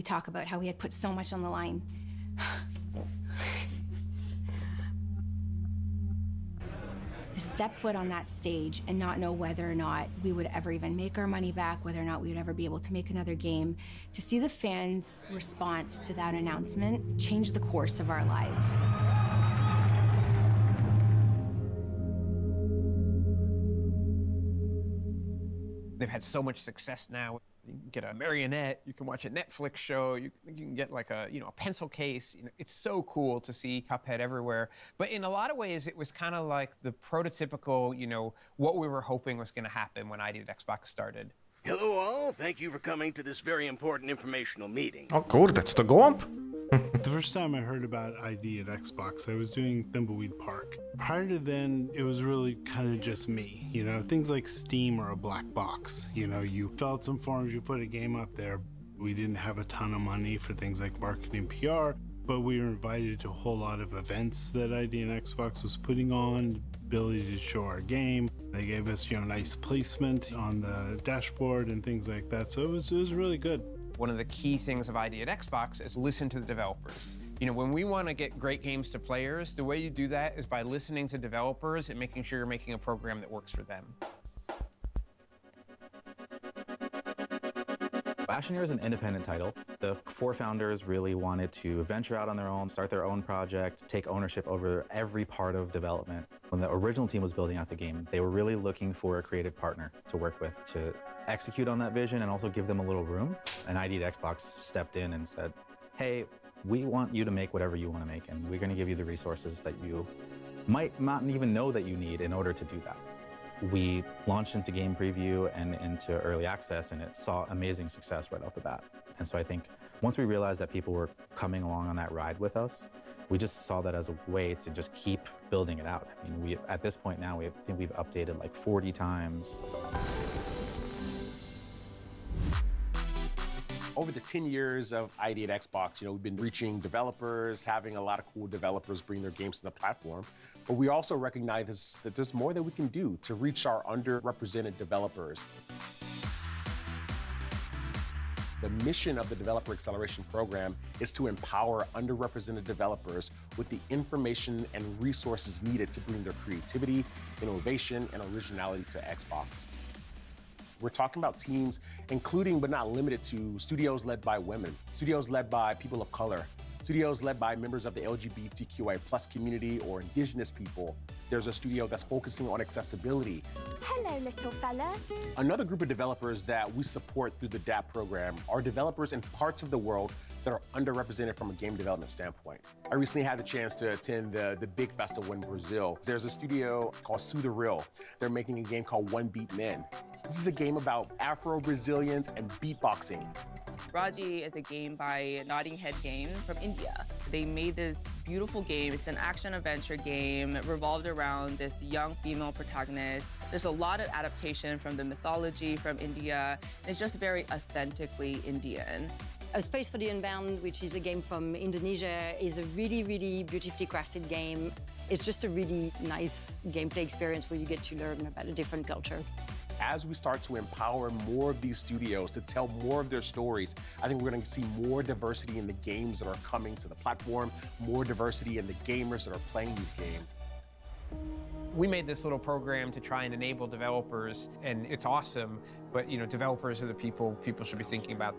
talk about how we had put so much on the line. To step foot on that stage and not know whether or not we would ever even make our money back, whether or not we would ever be able to make another game, to see the fans' response to that announcement change the course of our lives. They've had so much success now. You can get a marionette, you can watch a Netflix show, you can get like a, a pencil case. It's so cool to see Cuphead everywhere. But in a lot of ways, it was kind of like the prototypical, what we were hoping was going to happen when ID at Xbox started. Hello all, thank you for coming to this very important informational meeting. O kurde, co to gołąb? The first time I heard about ID at Xbox, I was doing Thimbleweed Park. Prior to then, it was really kind of just me. Things like Steam are a black box. You fill out some forms, you put a game up there. We didn't have a ton of money for things like marketing PR, but we were invited to a whole lot of events that ID and Xbox was putting on, ability to show our game. They gave us, nice placement on the dashboard and things like that. So it was really good. One of the key things of ID at Xbox is listen to the developers. When we want to get great games to players, the way you do that is by listening to developers and making sure you're making a program that works for them. Astroneer is an independent title. The 4 founders really wanted to venture out on their own, start their own project, take ownership over every part of development. When the original team was building out the game, they were really looking for a creative partner to work with to execute on that vision and also give them a little room. And ID at Xbox stepped in and said, hey, we want you to make whatever you want to make, and we're going to give you the resources that you might not even know that you need in order to do that. We launched into game preview and into early access, and it saw amazing success right off the bat. And so I think once we realized that people were coming along on that ride with us, we just saw that as a way to just keep building it out. I mean, at this point now, I think we've updated like 40 times. Over the 10 years of ID at Xbox, we've been reaching developers, having a lot of cool developers bring their games to the platform. But we also recognize that there's more that we can do to reach our underrepresented developers. The mission of the Developer Acceleration Program is to empower underrepresented developers with the information and resources needed to bring their creativity, innovation, and originality to Xbox. We're talking about teams, including but not limited to studios led by women, studios led by people of color, studios led by members of the LGBTQI+ community or indigenous people. There's a studio that's focusing on accessibility. Hello, little fella. Another group of developers that we support through the DAP program are developers in parts of the world that are underrepresented from a game development standpoint. I recently had the chance to attend the big festival in Brazil. There's a studio called Sue the Real. They're making a game called One Beat Men. This is a game about Afro-Brazilians and beatboxing. Raji is a game by Nodding Head Games from India. They made this beautiful game. It's an action-adventure game revolved around this young female protagonist. There's a lot of adaptation from the mythology from India. It's just very authentically Indian. A Space for the Unbound, which is a game from Indonesia, is a really, really beautifully crafted game. It's just a really nice gameplay experience where you get to learn about a different culture. As we start to empower more of these studios to tell more of their stories, I think we're going to see more diversity in the games that are coming to the platform, more diversity in the gamers that are playing these games. We made this little program to try and enable developers, and it's awesome, but developers are the people should be thinking about.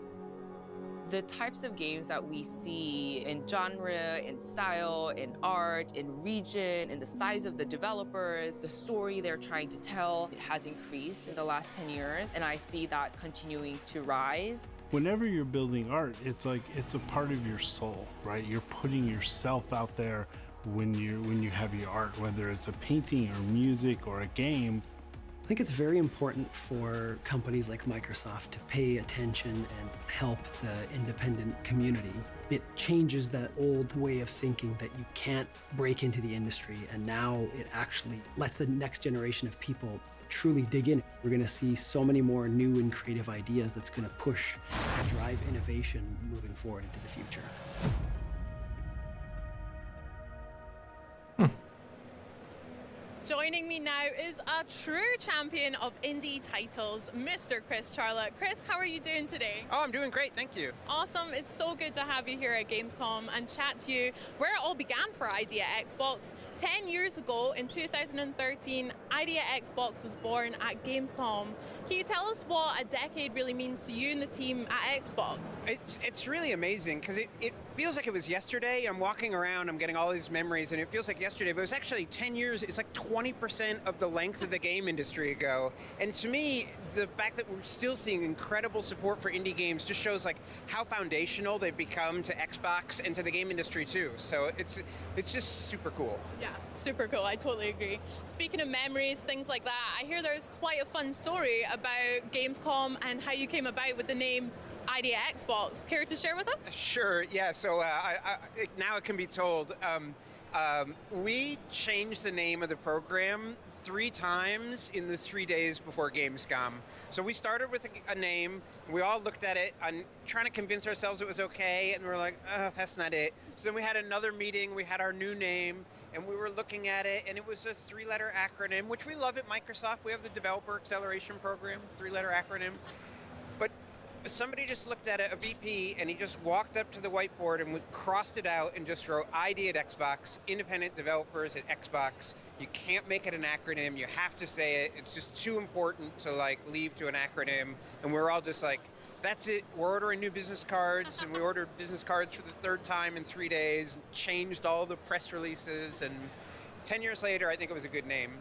The types of games that we see in genre, in style, in art, in region, in the size of the developers, the story they're trying to tell, it has increased in the last 10 years, and I see that continuing to rise. Whenever you're building art, it's like it's a part of your soul, right? You're putting yourself out there when you have your art, whether it's a painting or music or a game. I think it's very important for companies like Microsoft to pay attention and help the independent community. It changes that old way of thinking that you can't break into the industry, and now it actually lets the next generation of people truly dig in. We're going to see so many more new and creative ideas that's going to push and drive innovation moving forward into the future. Joining me now is a true champion of indie titles, Mr. Chris Charlotte. Chris, how are you doing today? Oh, I'm doing great, thank you. Awesome. It's so good to have you here at Gamescom and chat to you where it all began for Idea Xbox. 10 years ago, in 2013, Idea Xbox was born at Gamescom. Can you tell us what a decade really means to you and the team at Xbox? It's really amazing because it feels like it was yesterday. I'm walking around, I'm getting all these memories, and it feels like yesterday, but it was actually 10 years. It's like 20% of the length of the game industry ago. And to me, the fact that we're still seeing incredible support for indie games just shows like how foundational they've become to Xbox and to the game industry too. So it's just super cool. Yeah, super cool. I totally agree. Speaking of memories, things like that, I hear there's quite a fun story about Gamescom and how you came about with the name Idea Xbox. Care to share with us? Sure, yeah. So now it can be told. We changed the name of the program 3 times in the 3 days before Gamescom. So we started with a name, we all looked at it and trying to convince ourselves it was okay, and we're like, oh, that's not it. So then we had another meeting, we had our new name, and we were looking at it, and it was a 3-letter acronym, which we love at Microsoft. We have the Developer Acceleration Program, 3-letter acronym. But somebody just looked at it, a VP, and he just walked up to the whiteboard and crossed it out and just wrote ID at Xbox, independent developers at Xbox. You can't make it an acronym, you have to say it. It's just too important to like leave to an acronym. And we're all just like, that's it, we're ordering new business cards, and we ordered business cards for the 3rd time in 3 days, changed all the press releases, and 10 years later, I think it was a good name.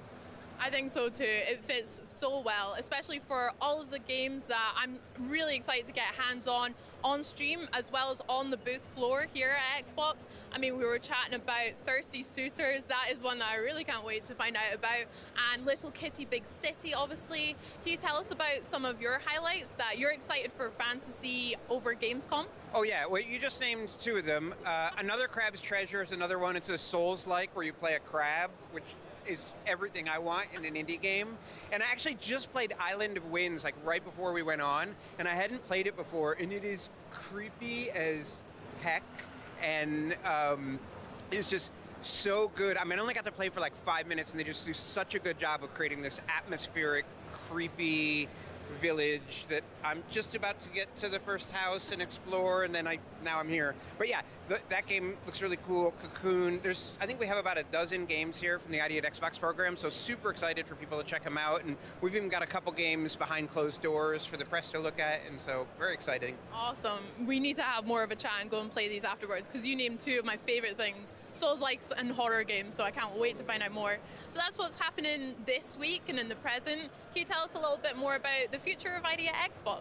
I think so too. It fits so well, especially for all of the games that I'm really excited to get hands-on on stream, as well as on the booth floor here at Xbox. I mean, we were chatting about Thirsty Suitors. That is one that I really can't wait to find out about. And Little Kitty Big City, obviously. Can you tell us about some of your highlights that you're excited for fans to see over Gamescom? Oh yeah, well you just named 2 of them. Another Crab's Treasure is another one. It's a Souls-like where you play a crab, which is everything I want in an indie game. And I actually just played Island of Winds like right before we went on, and I hadn't played it before, and it is creepy as heck, and it's just so good. I mean, I only got to play for like 5 minutes, and they just do such a good job of creating this atmospheric, creepy village that I'm just about to get to the first house and explore, and then now I'm here. But yeah, that game looks really cool. Cocoon. I think we have about a dozen games here from the Idea at Xbox program, so super excited for people to check them out. And we've even got a couple games behind closed doors for the press to look at, and so very exciting. Awesome. We need to have more of a chat and go and play these afterwards, because you named 2 of my favorite things, Souls-likes and horror games, so I can't wait to find out more. So that's what's happening this week and in the present. Can you tell us a little bit more about the future of Idea Xbox?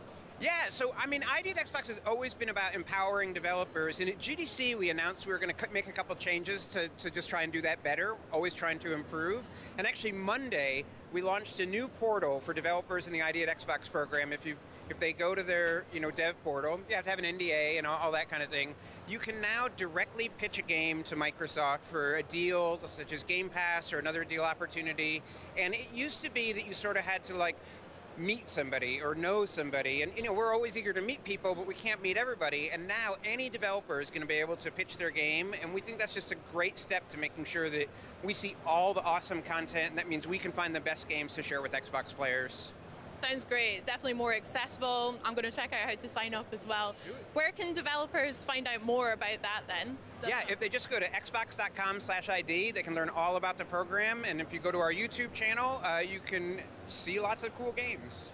Yeah, so I mean, Idea at Xbox has always been about empowering developers, and at GDC we announced we were going to make a couple changes to just try and do that better, always trying to improve. And actually Monday we launched a new portal for developers in the Idea at Xbox program. If they go to their dev portal, you have to have an NDA and all that kind of thing. You can now directly pitch a game to Microsoft for a deal such as Game Pass or another deal opportunity. And it used to be that you sort of had to like meet somebody or know somebody, and we're always eager to meet people, but we can't meet everybody. And now any developer is going to be able to pitch their game, and we think that's just a great step to making sure that we see all the awesome content, and that means we can find the best games to share with Xbox players. Sounds great. Definitely more accessible. I'm going to check out how to sign up as well. Where can developers find out more about that then? Yeah, if they just go to xbox.com/ID, they can learn all about the program. And if you go to our YouTube channel, you can see lots of cool games.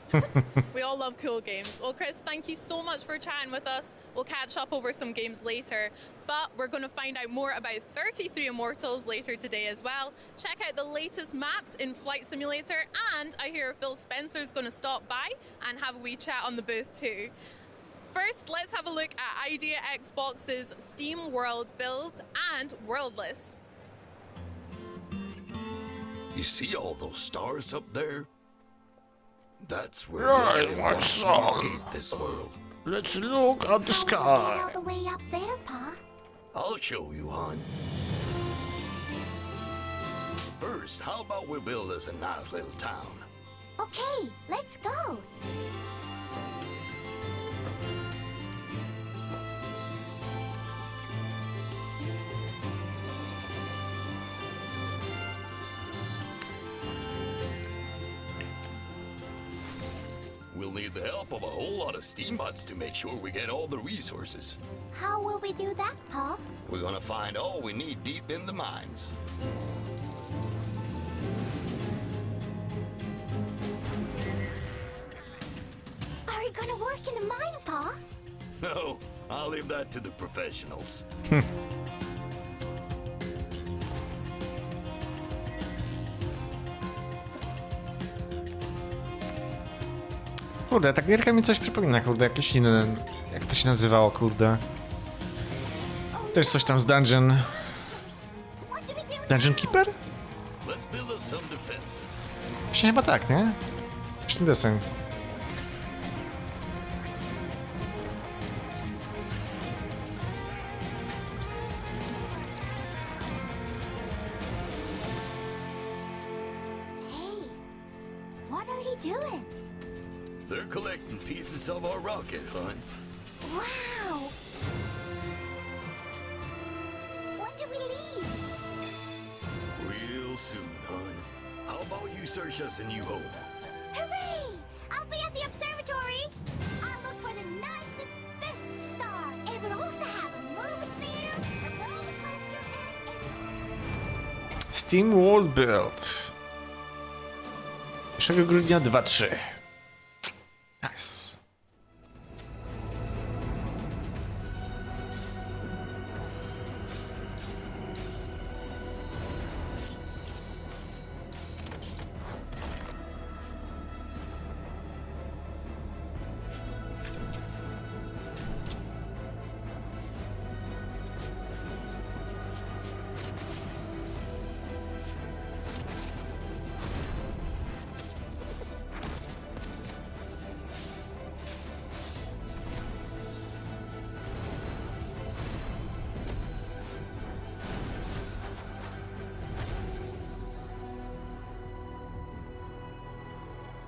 We all love cool games. Well, Chris, thank you so much for chatting with us. We'll catch up over some games later, but we're going to find out more about 33 Immortals later today as well. Check out the latest maps in Flight Simulator, and I hear Phil Spencer's going to stop by and have a wee chat on the booth too. First, let's have a look at Idea Xbox's Steam World build and Worldless. You see all those stars up there? That's where Right, we my want to son. escape this world. Let's look at the Get sky. all the way up there, Pa. I'll show you, hon. First, how about we build us a nice little town? Okay, let's go. We'll need the help of a whole lot of steambots to make sure we get all the resources. How will we do that, Pa? We're gonna find all we need deep in the mines. Are we gonna work in a mine, Pa? No, I'll leave that to the professionals. Kurde, ta gierka mi coś przypomina, kurde, jakieś inne... Jak to się nazywało, kurde? Też coś tam z Dungeon... Dungeon Keeper? Let's build us some defenses. Właśnie chyba tak, nie? Właśnie deseń. Hey, what are you doing? They're collecting pieces of our rocket, hon. Wow! When do we leave? Real soon, hon. How about you search us a new home? Hooray! I'll be at the observatory. I'll look for the nicest, best star. It will also have a movie theater, a roller coaster, and Steam World Build. 1 grudnia 2-3. Nice.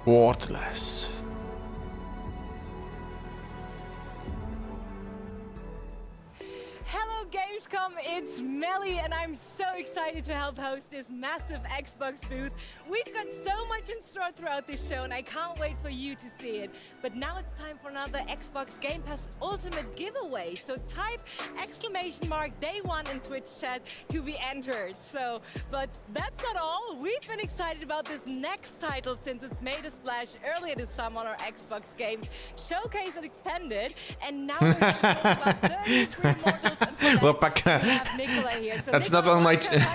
Worthless. Hello Gamescom, it's Melly and I'm so excited to help host this massive Xbox booth. We've got so much in store throughout this show and I can't wait for you to see it. But now it's time for another Xbox Game Pass Ultimate giveaway. So type !day1 in Twitch chat to be entered. But that's not all. We've been excited about this next title since it's made a splash earlier this summer on our Xbox Game Showcase and Extended. And now we're going to talk about 33 Immortals. Łopaka. That's not on my channel.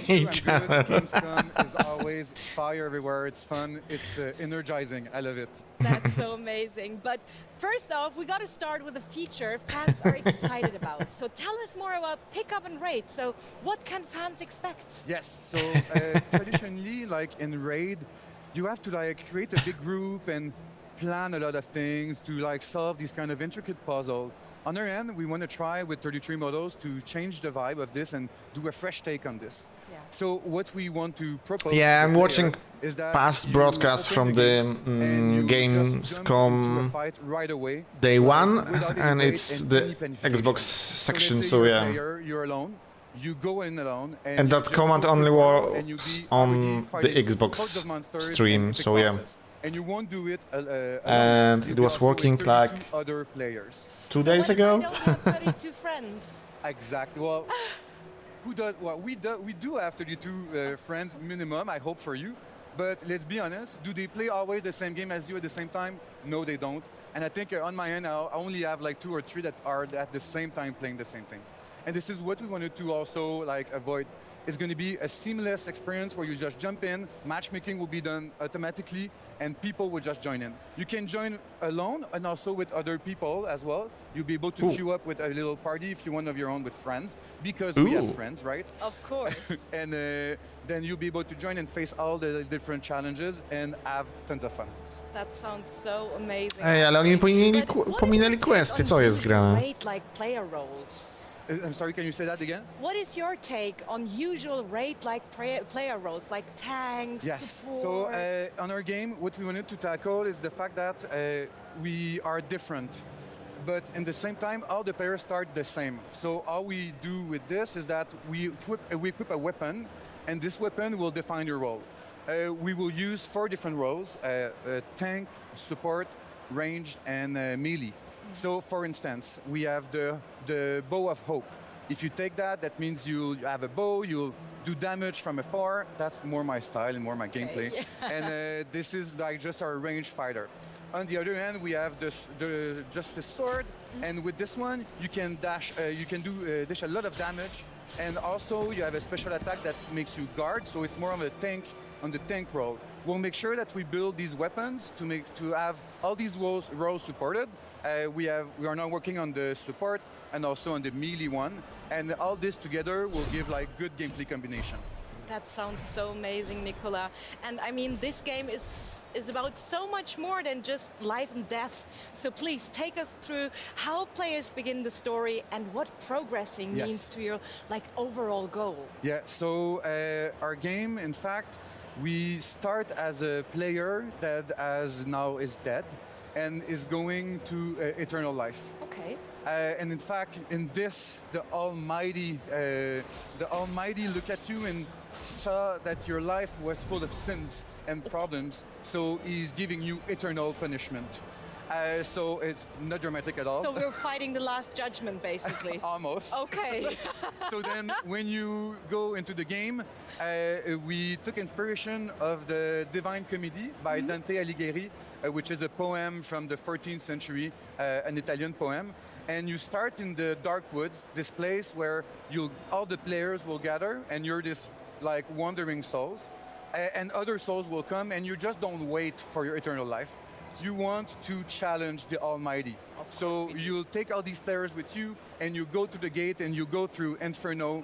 Gamescom is always fire everywhere. It's fun. It's energizing. I love it. That's so amazing. But first off, we got to start with a feature fans are excited about. So tell us more about Pick Up and Raid. So what can fans expect? Yes. So traditionally, like in Raid, you have to like create a big group and plan a lot of things to like solve these kind of intricate puzzles. On our end, we want to try with 33 models to change the vibe of this and do a fresh take on this. Yeah. So what we want to propose. Yeah, I'm watching past broadcasts from the Gamescom day one, and it's the Xbox section, so yeah. You're alone. You go in alone, and that command only works on the Xbox stream, so yeah. And you won't do it and it was working like other players. 2 days ago. 32 friends. Exactly. Well, who does? Well, we do have 32 friends minimum. I hope for you. But let's be honest. Do they play always the same game as you at the same time? No, they don't. And I think on my end, I only have like 2 or 3 that are at the same time playing the same thing. And this is what we wanted to also like avoid. It's going to be a seamless experience where you just jump in, matchmaking will be done automatically, and people will just join in. You can join alone and also with other people as well. You'll be able to queue up with a little party if you want of your own with friends, because we have friends, right? Of course. And then you'll be able to join and face all the different challenges and have tons of fun. That sounds so amazing. Ej, ale oni pominęli, But what is pominęli your take questy, on co jest grane? raid like player roles? I'm sorry, can you say that again? What is your take on usual raid-like player roles, like tanks, Yes. support? So on our game, what we wanted to tackle is the fact that we are different, but in the same time, all the players start the same. So all we do with this is that we equip a weapon, and this weapon will define your role. We will use 4 different roles: tank, support, ranged, and melee. So, for instance, we have the bow of hope. If you take that, that means you have a bow, you'll do damage from afar. That's more my style and more my gameplay. And this is like just our ranged fighter. On the other hand, we have just the sword, and with this one, you can dash. You can dish a lot of damage, and also you have a special attack that makes you guard. So it's more of a tank on the tank role. We'll make sure that we build these weapons to have all these roles supported. We are now working on the support and also on the melee one, and all this together will give like good gameplay combination. That sounds so amazing, Nicola. And I mean, this game is about so much more than just life and death. So please take us through how players begin the story and what progressing means to your like overall goal. Yeah. So our game, in fact, we start as a player that now is dead and is going to eternal life. Okay. And in fact, in this, the Almighty looked at you and saw that your life was full of sins and problems, so he's giving you eternal punishment. So it's not dramatic at all. So we're fighting the last judgment, basically. Almost. Okay. So then, when you go into the game, we took inspiration of the Divine Comedy by Dante Alighieri, which is a poem from the 14th century, an Italian poem. And you start in the dark woods, this place where all the players will gather, and you're this like wandering souls, and other souls will come, and you just don't wait for your eternal life. You want to challenge the Almighty. So you'll take all these players with you, and you go to the gate, and you go through Inferno,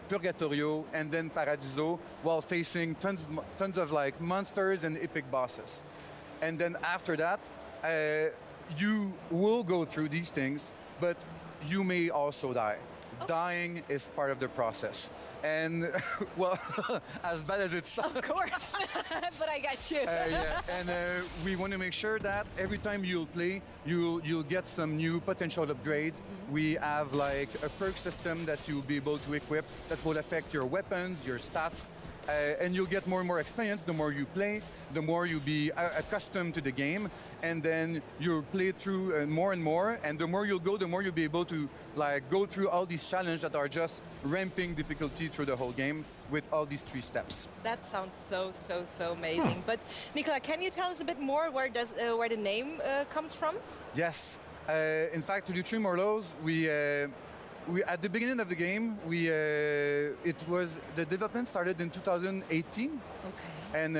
Purgatorio, and then Paradiso, while facing tons of like monsters and epic bosses. And then after that, you will go through these things, but you may also die. Dying is part of the process. And, well, as bad as it sounds. Of course, but I got you. And we want to make sure that every time you'll play, you'll get some new potential upgrades. We have like a perk system that you'll be able to equip that will affect your weapons, your stats, and you'll get more and more experience the more you play, the more you'll be accustomed to the game, and then you'll play through more and more, and the more you'll go, the more you'll be able to like go through all these challenges that are just ramping difficulty through the whole game with all these 3 steps. That sounds so amazing. But Nicola, can you tell us a bit more where the name comes from? Yes. In fact, to do 3 more lows, we at the beginning of the game, the development started in 2018. Okay. And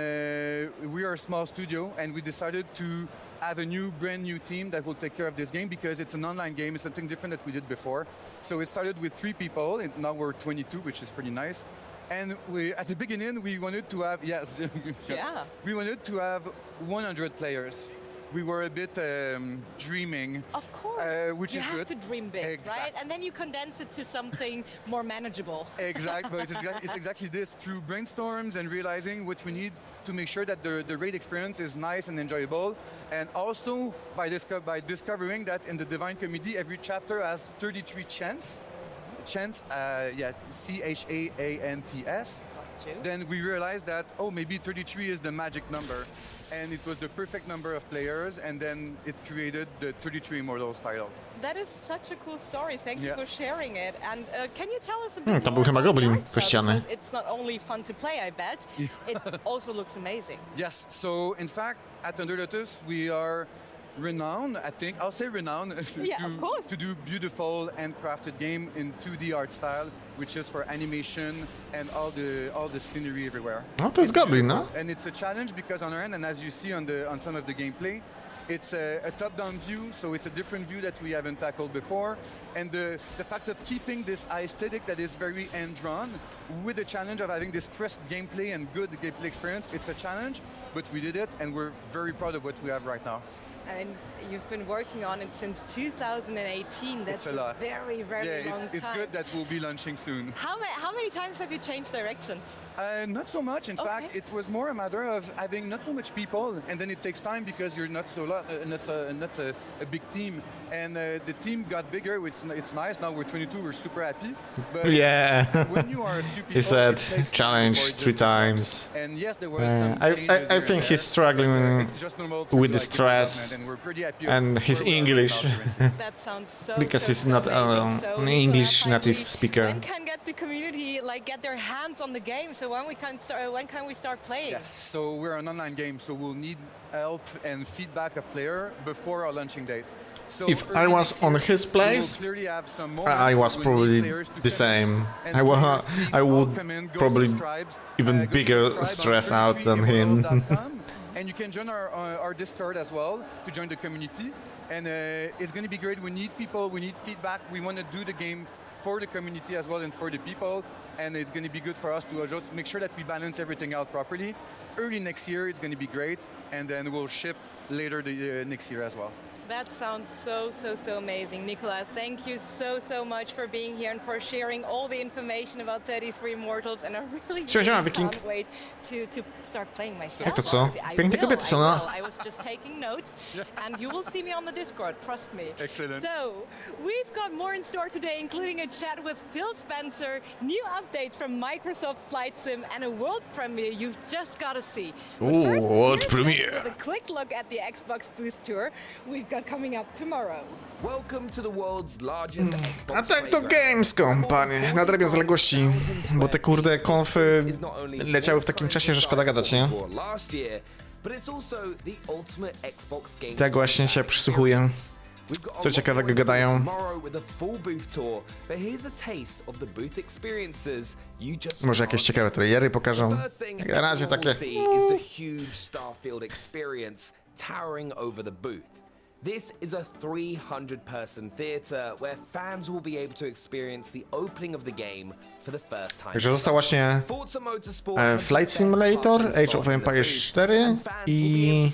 we are a small studio, and we decided to have a brand new team that will take care of this game because it's an online game. It's something different that we did before. So it started with 3 people, and now we're 22, which is pretty nice. And at the beginning, we wanted to have we wanted to have 100 players. We were a bit dreaming. Of course. Which you is have good. to dream big, right? And then you condense it to something more manageable. Exactly. But it's exactly this, through brainstorms and realizing what we need to make sure that the raid experience is nice and enjoyable. And also by discovering that in the Divine Comedy, every chapter has 33 chants. Chants, C-H-A-A-N-T-S. Then we realized that, maybe 33 is the magic number. And it was the perfect number of players, and then it created the 33 Immortals title. That is such a cool story. Thank you for sharing it. And can you tell us a bit To more był chyba about the goblin art style? kościany. Because it's not only fun to play, I bet. It also looks amazing. Yes. So in fact, at Under Lotus, we are renowned, I think, I'll say renowned, to do beautiful and crafted game in 2D art style, which is for animation and all the scenery everywhere. No to jest goblin, no? And it's a challenge because on our end, and as you see on some of the gameplay, It's a top-down view, so it's a different view that we haven't tackled before. And the fact of keeping this aesthetic that is very hand-drawn with the challenge of having this crisp gameplay and good gameplay experience, it's a challenge, but we did it, and we're very proud of what we have right now. And you've been working on it since 2018. That's It's a lot. very, very long time. It's good that we'll be launching soon. How many times have you changed directions? Not so much. In fact, it was more a matter of having not so much people, and then it takes time because you're not not a big team. And the team got bigger. It's nice. Now we're 22. We're super happy. But Yeah. when you are a few people, He said it takes time challenge before it 3 just pops. times. And yes, there was some changes I here think and he's there, struggling but, it's just normal to with the like stress development, and we're pretty happy and his English. That sounds so Because so, he's so not amazing. So an Nicola, English finally, native speaker. When can get the community get their hands on the game? So when can we start playing? Yes, so we're an online game, so we'll need help and feedback of player before our launching date. So If I was on his place, I was probably the same. I would probably even bigger stress out than him. And you can join our Discord as well to join the community. And it's going to be great. We need people, we need feedback. We want to do the game for the community as well and for the people. And it's going to be good for us to just make sure that we balance everything out properly. Early next year, it's going to be great. And then we'll ship later next year as well. That sounds so amazing. Nicola, thank you so much for being here and for sharing all the information about 33 Immortals, and I really can't wait to start playing myself. Jak to co? Piękne kobiety są, no. I was just taking notes, and you will see me on the Discord, trust me. Excellent. So, we've got more in store today, including a chat with Phil Spencer, new updates from Microsoft Flight Sim, and a world premiere you've just got to see. But Ooh, first, world here's premiere. a quick look at the Xbox booth tour we've got coming up tomorrow. Welcome to the world's largest Xbox A tak to Gamescom, panie. Nadrabiam zaległości, bo te kurde konfy leciały w takim czasie, że szkoda gadać, nie? Tak właśnie się przysłuchuję. Co ciekawego gadają. Może jakieś ciekawe trailery pokażą. Na razie takie... This is a 300-person theater where fans will be able to experience the opening of the game for the first time. Także został właśnie Flight Simulator, Age of Empires 4 i...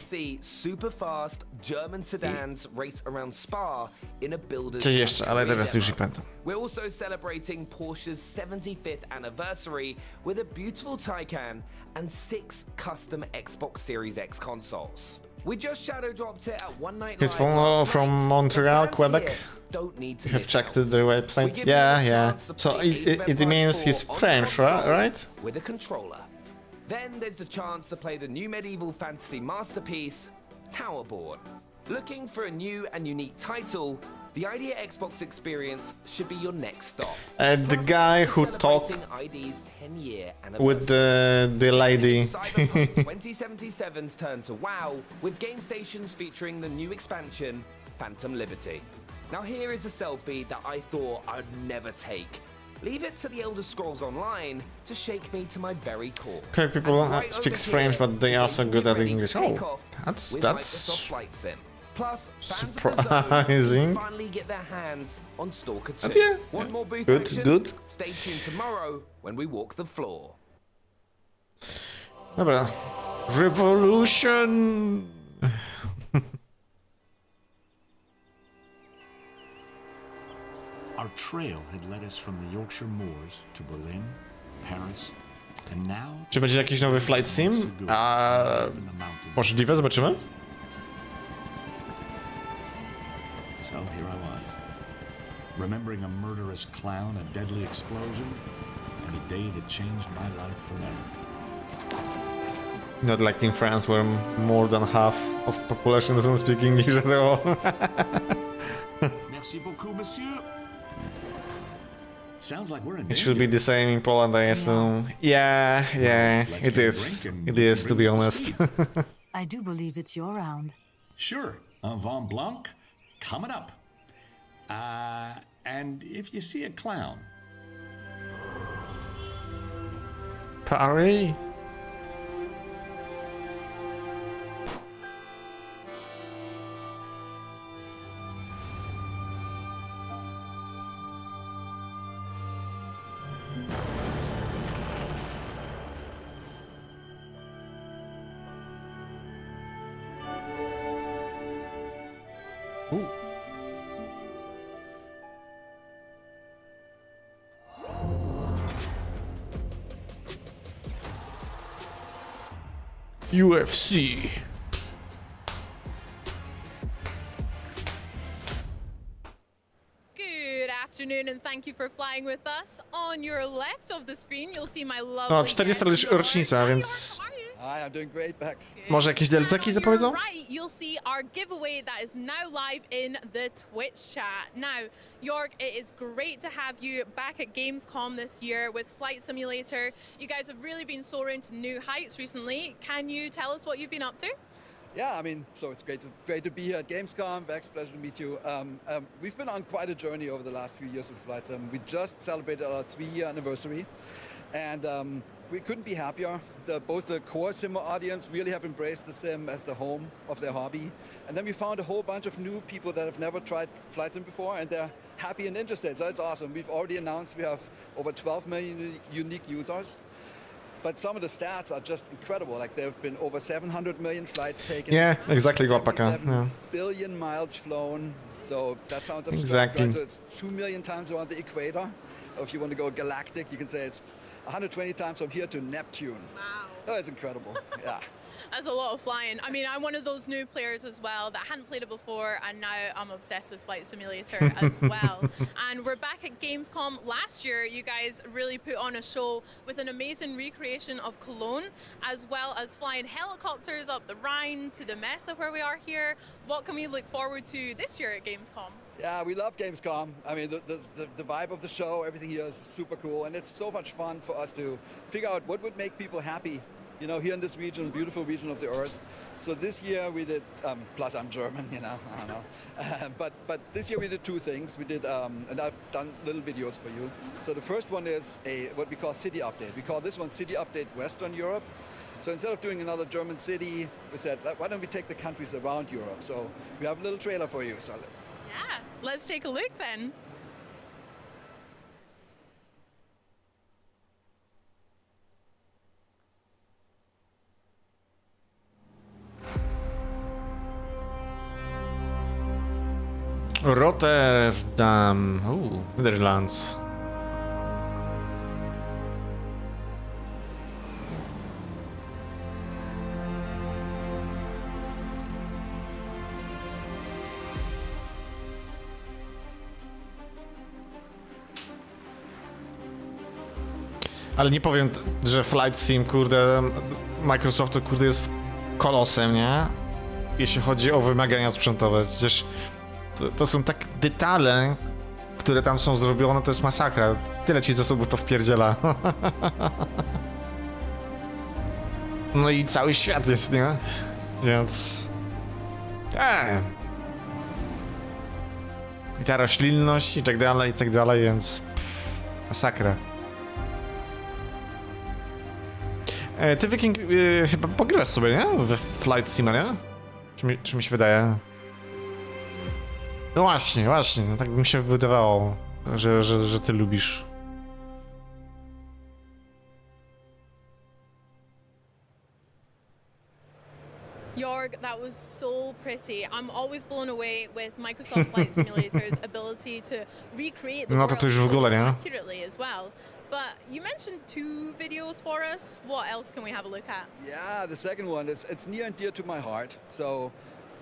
Coś jeszcze, ale teraz już nie pamiętam. We're also celebrating Porsche's 75th anniversary with a beautiful Taycan and 6 custom Xbox Series X consoles. We just shadow dropped it at One Night He's Live from Montreal, Quebec. You have checked the website? Yeah. So it means he's French, right? With a controller. Then there's the chance to play the new medieval fantasy masterpiece, Towerborn. Looking for a new and unique title? The Idea Xbox experience should be your next stop. The guy who talked with the lady. Cyberpunk 2077's turn to WoW with game stations featuring the new expansion, Phantom Liberty. Now here is a selfie that I thought I'd never take. Leave it to the Elder Scrolls Online to shake me to my very core. Okay, people speak French, but they are so good at English. Oh, that's Plus, fans surprising. of the finally get their hands on Stalker 2. Yeah. Want more booth Good, action? good. Stay tuned tomorrow when we walk the floor. Dobra. Revolution! Our trail had led us from the Yorkshire moors to Berlin, Paris, and now... Czy będzie jakiś nowy Flight Sim? Możliwe, zobaczymy. So here I was, remembering a murderous clown, a deadly explosion, and a day that changed my life forever. Not like in France, where more than half of population doesn't speak English at all. Merci beaucoup, monsieur. Sounds like we're in It should be the same in Poland, I assume. Yeah, it is. It is, to be honest. I do believe it's your round. Sure, un vin blanc, coming up. And if you see a clown... Paris? UFC. Good afternoon and thank you for flying with us. On your left of the screen you'll see my lovely No, 40. rocznica, więc Hi, I'm doing great, Bex. może jakieś DLC-ki zapowiedzą? Right, you'll see our giveaway that is now live in the Twitch chat. Now, Jorg, it is great to have you back at Gamescom this year with Flight Simulator. You guys have really been soaring to new heights recently. Can you tell us what you've been up to? Yeah, I mean, so it's great to be here at Gamescom. Bex, pleasure to meet you. We've been on quite a journey over the last few years with Flight Sim. We just celebrated our 3-year anniversary, and we couldn't be happier. Both the core sim audience really have embraced the sim as the home of their hobby. And then we found a whole bunch of new people that have never tried Flight Sim before, and they're happy and interested. So it's awesome. We've already announced we have over 12 million unique users. But some of the stats are just incredible. Like there have been over 700 million flights taken. Yeah, exactly, Łapaka. Yeah. Billion miles flown. So that sounds absurd, Exactly. right? So it's 2 million times around the equator. Or if you want to go galactic, you can say it's 120 times from here to Neptune. Wow. Oh, it's incredible. Yeah. That's a lot of flying. I mean, I'm one of those new players as well that hadn't played it before, and now I'm obsessed with Flight Simulator as well. And we're back at Gamescom. Last year, you guys really put on a show with an amazing recreation of Cologne, as well as flying helicopters up the Rhine to the Messe where we are here. What can we look forward to this year at Gamescom? Yeah, we love Gamescom. I mean, the vibe of the show, everything here is super cool. And it's so much fun for us to figure out what would make people happy, you know, here in this region, beautiful region of the earth. So this year we did, plus I'm German, you know, I don't know. But this year we did 2 things. We did, and I've done little videos for you. So the first one is what we call city update. We call this one City Update Western Europe. So instead of doing another German city, we said, why don't we take the countries around Europe? So we have a little trailer for you. So yeah, let's take a look then. Rotterdam. Netherlands. Ale nie powiem, że Flight Sim, kurde, Microsoftu, kurde, jest kolosem, nie? Jeśli chodzi o wymagania sprzętowe. Przecież to są tak detale, które tam są zrobione, to jest masakra. Tyle ci zasobów to wpierdziela. No i cały świat jest, nie? Więc... I ta roślinność i tak dalej, więc... Masakra. Ty, Viking, chyba pogrywasz sobie, nie? We Flight Sima, nie? Czy mi się wydaje? No właśnie, no tak mi się wydawało, że ty lubisz. Jorg, that was so pretty. I'm always blown away with Microsoft Flight Simulator's ability to recreate the No to już w ogóle, nie? accurately as well. But you mentioned 2 videos for us. What else can we have a look at? yeah, the second one is it's near and dear to my heart. So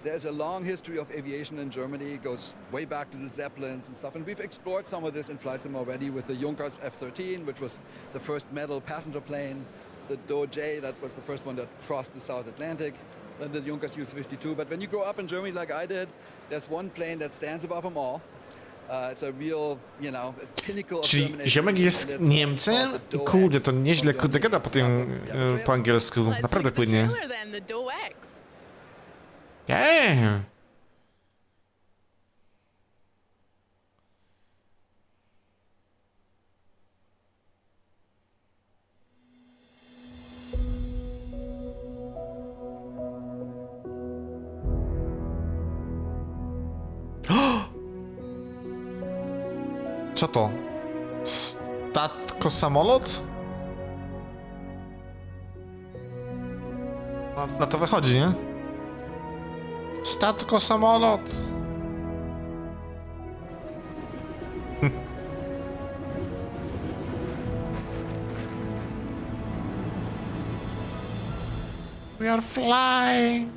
there's a long history of aviation in Germany. It goes way back to the Zeppelins and stuff. And we've explored some of this in Flight Sim already with the Junkers F-13, which was the first metal passenger plane. The Doge, that was the first one that crossed the South Atlantic. Then the Junkers U-52. But when you grow up in Germany like I did, there's one plane that stands above them all. It's a real, you know, pinnacle of Czyli German ziomek aviation, jest and it's Niemcem? called the Kurde, to Doge nieźle X. kurde gada po tym, po angielsku. Naprawdę płynnie. Then the Doe X. Co to? Statko samolot? No to wychodzi, nie? Statko samolot. We are flying!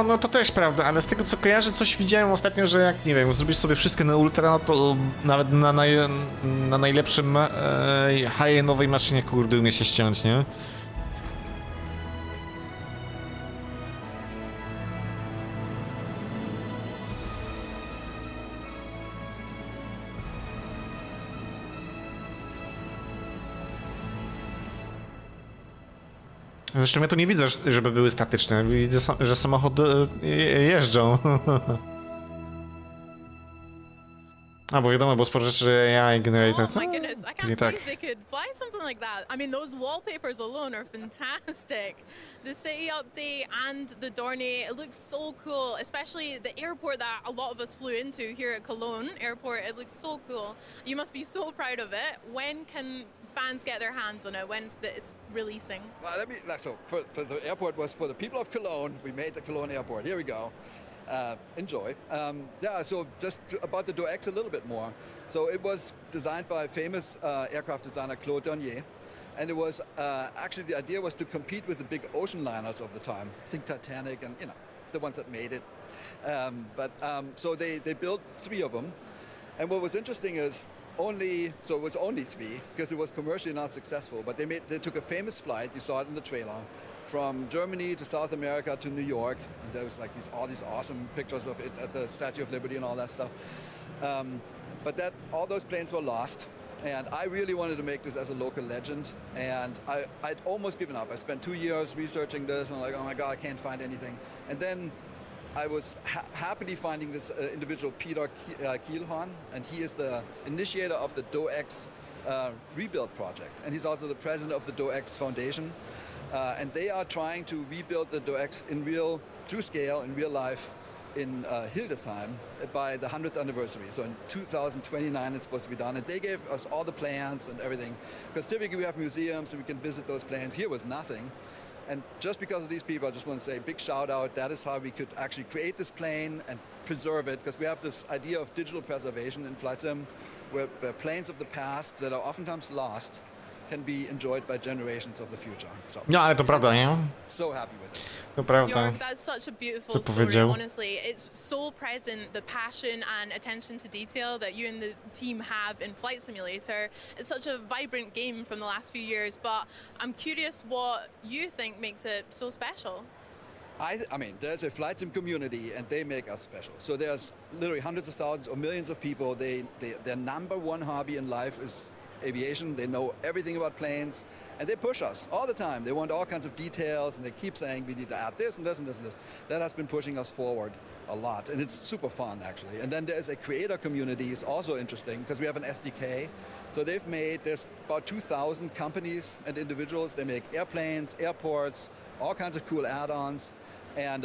No to też prawda, ale z tego co kojarzę, coś widziałem ostatnio, że jak, nie wiem, zrobisz sobie wszystko na ultra, no to nawet na najlepszym high-endowej maszynie, kurde, umie się ściąć, nie? Zresztą ja tu nie widzę, żeby były statyczne. Widzę, że samochody jeżdżą. A, bo wiadomo, bo sporo rzeczy AI generuje. Oh my goodness, I can't believe they could fly something like that. I mean, those wallpapers alone are fantastic. The city update and the Dorney, it looks so cool, especially the airport that a lot of us flew into here at Cologne Airport. It looks so cool. You must be so proud of it. When can fans get their hands on it? When's it's releasing? Well, so for the airport was for the people of Cologne. We made the Cologne Airport. Here we go. Enjoy. Yeah, so just about the DoX a little bit more. So it was designed by famous aircraft designer Claude Dornier, and it was actually the idea was to compete with the big ocean liners of the time. Think Titanic and, you know, the ones that made it. So they built 3 of them, and what was interesting is it was only 3 because it was commercially not successful, but they took a famous flight, you saw it in the trailer, from Germany to South America to New York, and there was like all these awesome pictures of it at the Statue of Liberty and all that stuff. But all those planes were lost, and I really wanted to make this as a local legend, and I'd almost given up. I spent 2 years researching this, and I'm like, oh my god, I can't find anything. And then I was happily finding this individual, Peter Kielhorn, and he is the initiator of the DoX rebuild project, and he's also the president of the DoX Foundation. And they are trying to rebuild the DoX in true scale, in real life, in Hildesheim by the 100th anniversary. So in 2029 it's supposed to be done. And they gave us all the plans and everything. Because typically we have museums and we can visit those plans. Here was nothing. And just because of these people, I just want to say big shout out. That is how we could actually create this plane and preserve it. Because we have this idea of digital preservation in flight sim, where planes of the past that are oftentimes lost can be enjoyed by generations of the future. So, no, ale to prawda, nie? So happy with it. To prawda. Jorg, that's such a beautiful story, honestly. It's so present, the passion and attention to detail that you and the team have in Flight Simulator. It's such a vibrant game from the last few years, but I'm curious what you think makes it so special. I mean, there's a flight sim community, and they make us special. So there's literally hundreds of thousands or millions of people. Their number one hobby in life is aviation. They know everything about planes, and they push us all the time. They want all kinds of details, and they keep saying we need to add this and this and this and this. That has been pushing us forward a lot, and it's super fun actually. And then there's a creator community, is also interesting because we have an SDK. So there's about 2,000 companies and individuals. They make airplanes, airports, all kinds of cool add-ons. And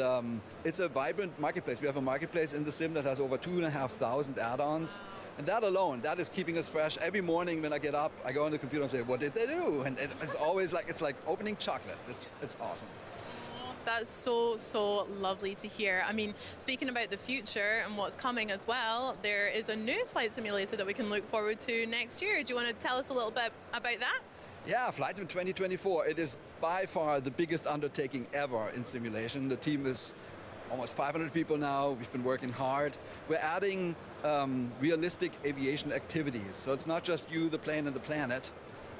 it's a vibrant marketplace. We have a marketplace in the sim that has over 2,500 add-ons. And that alone, that is keeping us fresh. Every morning when I get up, I go on the computer and say, what did they do? And it's always like, it's like opening chocolate. It's awesome. That's so lovely to hear. I mean, speaking about the future and what's coming as well, there is a new flight simulator that we can look forward to next year. Do you want to tell us a little bit about that? Yeah, Flight Sim 2024. It is by far the biggest undertaking ever in simulation. The team is almost 500 people now. We've been working hard. We're adding realistic aviation activities. So it's not just you, the plane, and the planet.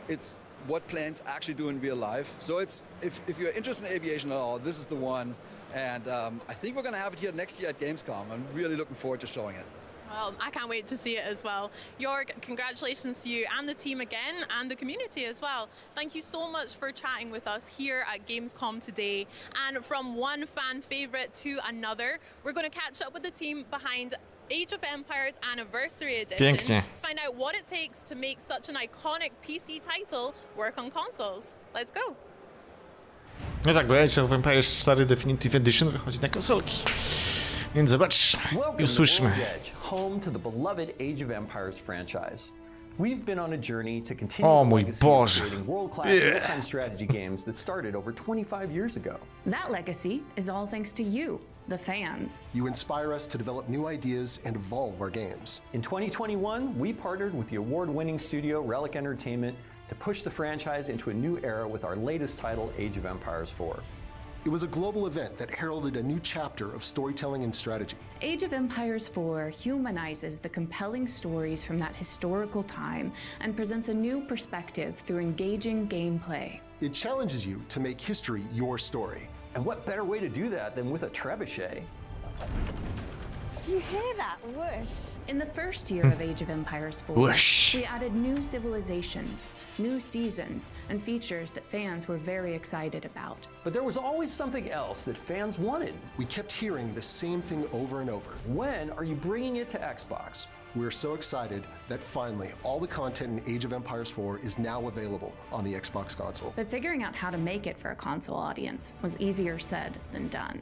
It's what planes actually do in real life. So it's if you're interested in aviation at all, this is the one. And I think we're going to have it here next year at Gamescom. I'm really looking forward to showing it. Well, I can't wait to see it as well. Jorg, congratulations to you and the team again, and the community as well. Thank you so much for chatting with us here at Gamescom today. And from one fan favorite to another, we're going to catch up with the team behind Age of Empires Anniversary Edition Pięknie. to find out what it takes to make such an iconic PC title work on consoles. Let's go. No tak, bo Age of Empires 4 Definitive Edition wychodzi na konsolki. Więc zobacz i usłyszmy. Home to the beloved Age of Empires franchise. We've been on a journey to continue O the mój legacy of Boże. creating world-class real-time strategy games that started over 25 years ago. That legacy is all thanks to you, the fans. You inspire us to develop new ideas and evolve our games. In 2021, we partnered with the award-winning studio Relic Entertainment to push the franchise into a new era with our latest title, Age of Empires 4. It was a global event that heralded a new chapter of storytelling and strategy. Age of Empires 4 humanizes the compelling stories from that historical time and presents a new perspective through engaging gameplay. It challenges you to make history your story. And what better way to do that than with a trebuchet? Did you hear that whoosh? In the first year of Age of Empires 4, Whoosh. we added new civilizations, new seasons, and features that fans were very excited about. But there was always something else that fans wanted. We kept hearing the same thing over and over. When are you bringing it to Xbox? We're so excited that finally all the content in Age of Empires 4 is now available on the Xbox console. But figuring out how to make it for a console audience was easier said than done.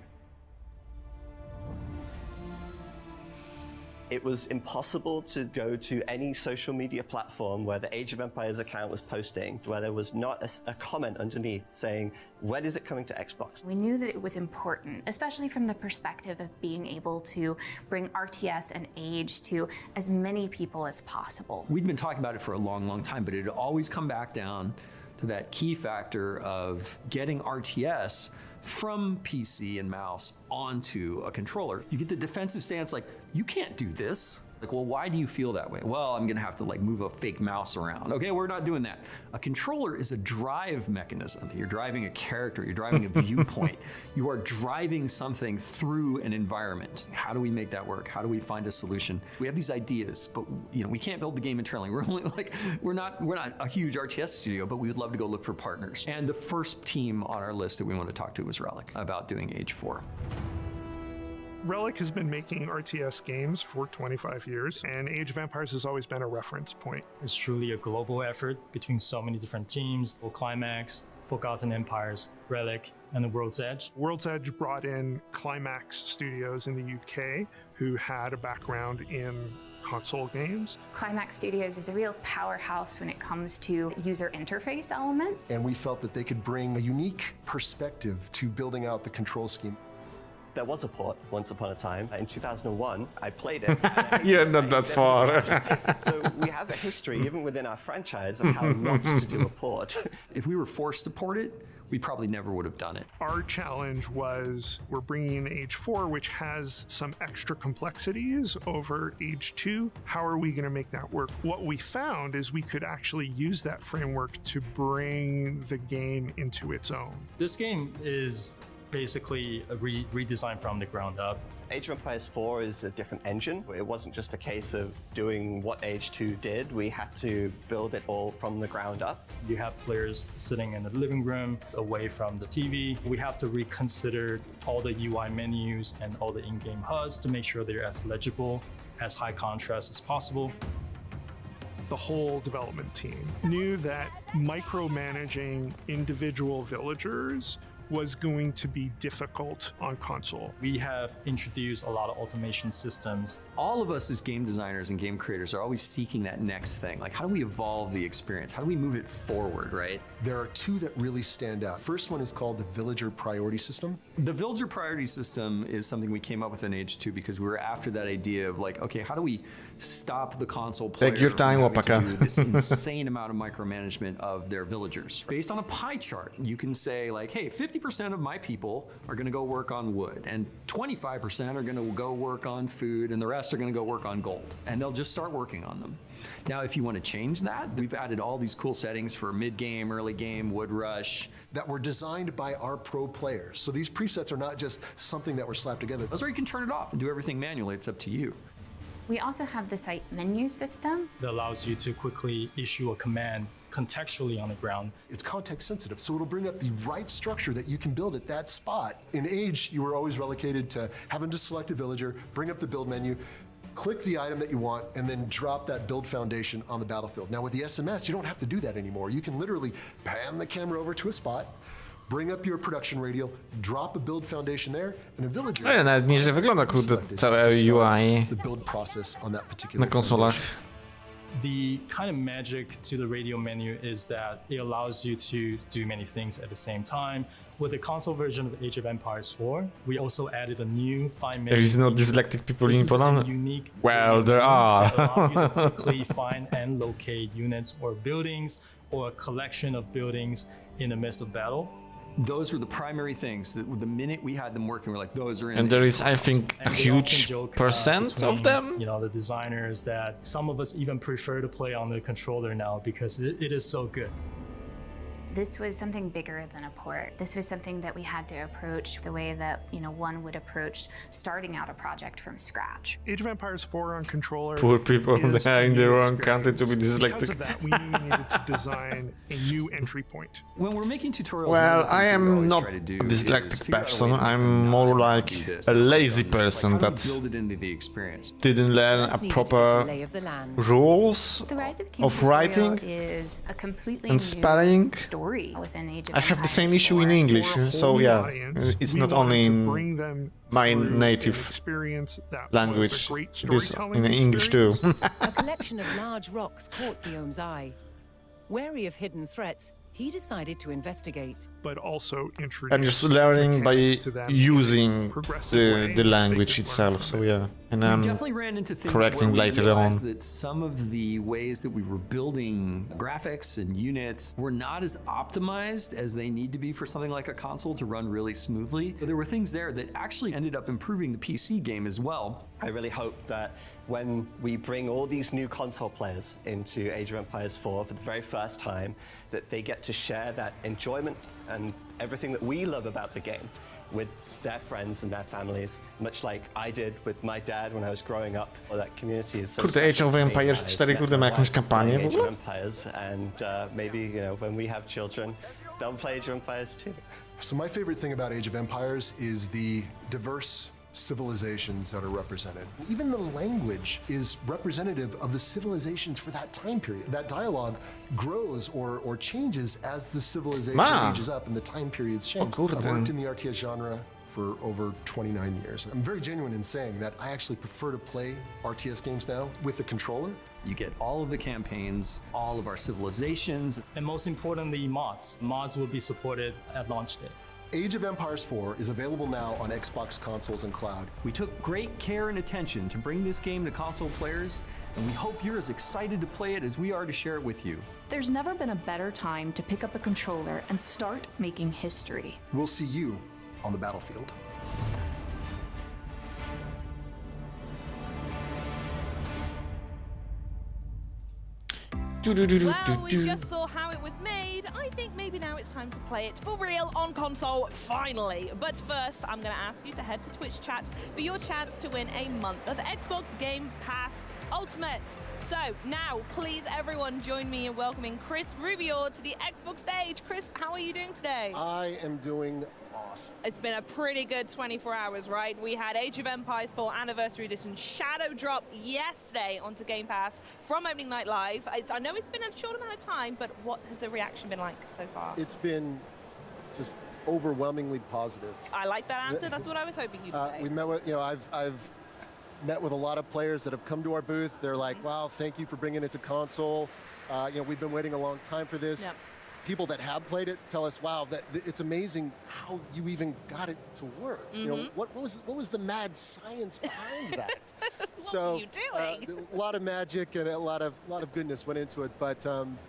It was impossible to go to any social media platform where the Age of Empires account was posting, where there was not a comment underneath saying, when is it coming to Xbox? We knew that it was important, especially from the perspective of being able to bring RTS and Age to as many people as possible. We'd been talking about it for a long, long time, but it had always come back down to that key factor of getting RTS from PC and mouse onto a controller. You get the defensive stance like, you can't do this. Like, well, why do you feel that way? Well, I'm gonna have to like move a fake mouse around. Okay, we're not doing that. A controller is a drive mechanism. You're driving a character, you're driving a viewpoint. You are driving something through an environment. How do we make that work? How do we find a solution? We have these ideas, but you know, we can't build the game internally. We're only like, we're not a huge RTS studio, but we would love to go look for partners. And the first team on our list that we want to talk to was Relic about doing Age 4. Relic has been making RTS games for 25 years, and Age of Empires has always been a reference point. It's truly a global effort between so many different teams: Climax, Forgotten Empires, Relic, and the World's Edge. World's Edge brought in Climax Studios in the UK, who had a background in console games. Climax Studios is a real powerhouse when it comes to user interface elements. And we felt that they could bring a unique perspective to building out the control scheme. There was a port once upon a time. In 2001, I played it. Yeah, not that far. So we have a history, even within our franchise, of how not to do a port. If we were forced to port it, we probably never would have done it. Our challenge was, we're bringing in Age 4, which has some extra complexities over Age 2. How are we going to make that work? What we found is we could actually use that framework to bring the game into its own. This game is basically a redesign from the ground up. Age of Empires 4 is a different engine. It wasn't just a case of doing what Age 2 did. We had to build it all from the ground up. You have players sitting in the living room away from the TV. We have to reconsider all the UI menus and all the in-game HUDs to make sure they're as legible, as high contrast as possible. The whole development team knew that micromanaging individual villagers was going to be difficult on console. We have introduced a lot of automation systems. All of us as game designers and game creators are always seeking that next thing. Like, how do we evolve the experience? How do we move it forward, right? There are two that really stand out. First one is called the Villager Priority System. The Villager Priority System is something we came up with in Age 2 because we were after that idea of like, okay, how do we stop the console player Take your time, from having to Łapaka. do this insane amount of micromanagement of their villagers? Based on a pie chart, you can say like, hey, 50% of my people are gonna go work on wood, and 25% are gonna go work on food, and the rest are gonna go work on gold. And they'll just start working on them. Now, if you want to change that, we've added all these cool settings for mid-game, early game, wood rush. That were designed by our pro players. So these presets are not just something that were slapped together. Or you can turn it off and do everything manually. It's up to you. We also have the site menu system that allows you to quickly issue a command contextually on the ground. It's context sensitive, so it'll bring up the right structure that you can build at that spot. In Age, you were always relegated to having to select a villager, bring up the build menu, click the item that you want, and then drop that build foundation on the battlefield. Now with the SMS, you don't have to do that anymore. You can literally pan the camera over to a spot, bring up your production radial, drop a build foundation there, and a villager... Nawet nieźle wygląda, kurde, całe UI the build process on that particular na konsolach. The kind of magic to the radio menu is that it allows you to do many things at the same time. With the console version of Age of Empires 4, we also added a new 5-minute. There is no dyslexic people in Poland. Unique Well, there are. that allow you to quickly find and locate units or buildings or a collection of buildings in the midst of battle. Those were the primary things that the minute we had them working, we're like, those are in. And there is, I think, a And they huge often joke, percent between, of them. You know, the designers that some of us even prefer to play on the controller now because it is so good. This was something bigger than a port. This was something that we had to approach the way that, you know, one would approach starting out a project from scratch. Age of Empires 4 on controller. Poor people is there a in new their own country to be experience. dyslexic. Because of that, we knew we needed to design a new entry point. When we're making tutorials, Well, one of the I things that we am always not try to do a is dyslexic figure out a person. way to I'm more like do this. a lazy Like, how person do we that build it into the experience. didn't learn a proper rules The Rise of of writing is a completely and spelling. story within Age of I have the same Empires issue in 4. English, so yeah, it's We not wanted only to in bring them my through an native experience that was language. a great It is storytelling in English too. experience. A collection of large rocks caught Guillaume's eye. Wary of hidden threats, he decided to investigate. But also introduce I'm just learning by mechanics to them using progressive way the in which they language could itself, learn so from it. yeah. And We I'm definitely ran into things correcting where we later on. realized that some of the ways that we were building graphics and units were not as optimized as they need to be for something like a console to run really smoothly. But there were things there that actually ended up improving the PC game as well. I really hope that when we bring all these new console players into Age of Empires 4 for the very first time, that they get to share that enjoyment and everything that we love about the game with their friends and their families, much like I did with my dad when I was growing up. Well, that community is so Kurde, Age special of to me. Empires I've 4, met kurde, my ma jakąś wife kampanię playing w Age of ogóle? Empires, and maybe, you know, when we have children, they'll play Age of Empires too. So my favorite thing about Age of Empires is the diverse civilizations that are represented. Even the language is representative of the civilizations for that time period. That dialogue grows or changes as the civilization ages up and the time periods change. I've worked in the RTS genre for over 29 years. I'm very genuine in saying that I actually prefer to play RTS games now with the controller. You get all of the campaigns, all of our civilizations, and most importantly, mods. Mods will be supported at launch day. Age of Empires 4 is available now on Xbox consoles and cloud. We took great care and attention to bring this game to console players, and we hope you're as excited to play it as we are to share it with you. There's never been a better time to pick up a controller and start making history. We'll see you on the battlefield. Well, we just saw how it was made. I think maybe now it's time to play it for real on console, finally. But first, I'm going to ask you to head to Twitch chat for your chance to win a month of Xbox Game Pass Ultimate. So now, please everyone join me in welcoming Chris Rubio to the Xbox stage. Chris, how are you doing today? I am doing awesome. It's been a pretty good 24 hours, right? We had Age of Empires 4 Anniversary Edition Shadow drop yesterday onto Game Pass from Opening Night Live. I know it's been a short amount of time, but what has the reaction been like so far? It's been just overwhelmingly positive. I like that answer. That's what I was hoping you'd say. We met with, I've met with a lot of players that have come to our booth. They're like, wow, thank you for bringing it to console. We've been waiting a long time for this. Yep. People that have played it tell us, wow, that it's amazing how you even got it to work. What was the mad science behind that? What were you doing? A lot of magic and a lot of goodness went into it, but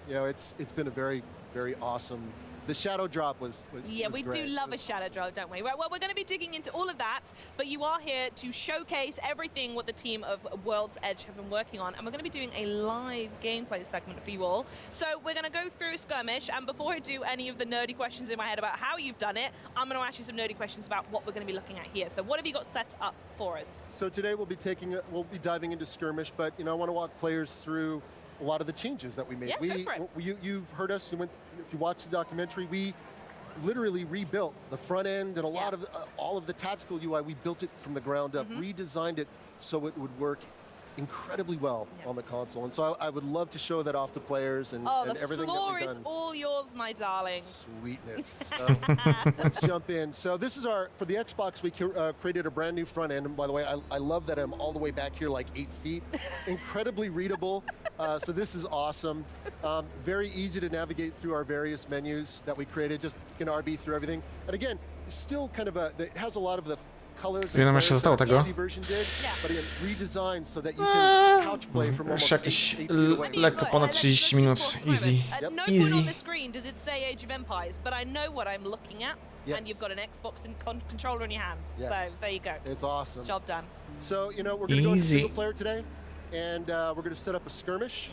it's been a very, very awesome. The shadow drop was yeah, was we great. do love a shadow drop, don't we? Right, well, we're going to be digging into all of that, but you are here to showcase everything what the team of World's Edge have been working on, and we're going to be doing a live gameplay segment for you all. So we're going to go through Skirmish, and before I do any of the nerdy questions in my head about how you've done it, I'm going to ask you some nerdy questions about what we're going to be looking at here. So what have you got set up for us? So today we'll be diving into Skirmish, but I want to walk players through a lot of the changes that we made. Yeah, You've heard us. If you watched the documentary, we literally rebuilt the front end and a lot of all of the tactical UI. We built it from the ground up, redesigned it so it would work incredibly well on the console. And so I would love to show that off to players and everything that floor we've is done. all yours, my darling. Sweetness. Let's jump in. So this is for the Xbox, we created a brand new front end. And by the way, I love that I'm all the way back here, like 8 feet. Incredibly readable. So this is awesome. Very easy to navigate through our various menus that we created. Just you can RB through everything. And again, it's still kind of it has a lot of the colors Ile nam jeszcze zostało tego? easy version did, but again, redesigned so that you can couch play from almost Jakieś 8 feet away. lekko ponad 30 minut. Easy. At no point on the screen does it say Age of Empires, but I know what I'm looking at, Yes. and you've got an Xbox and controller in your hand. Yes. So there you go. It's awesome. Job done. So, you know, we're going to go into Easy. single player today, and we're going to set up a skirmish.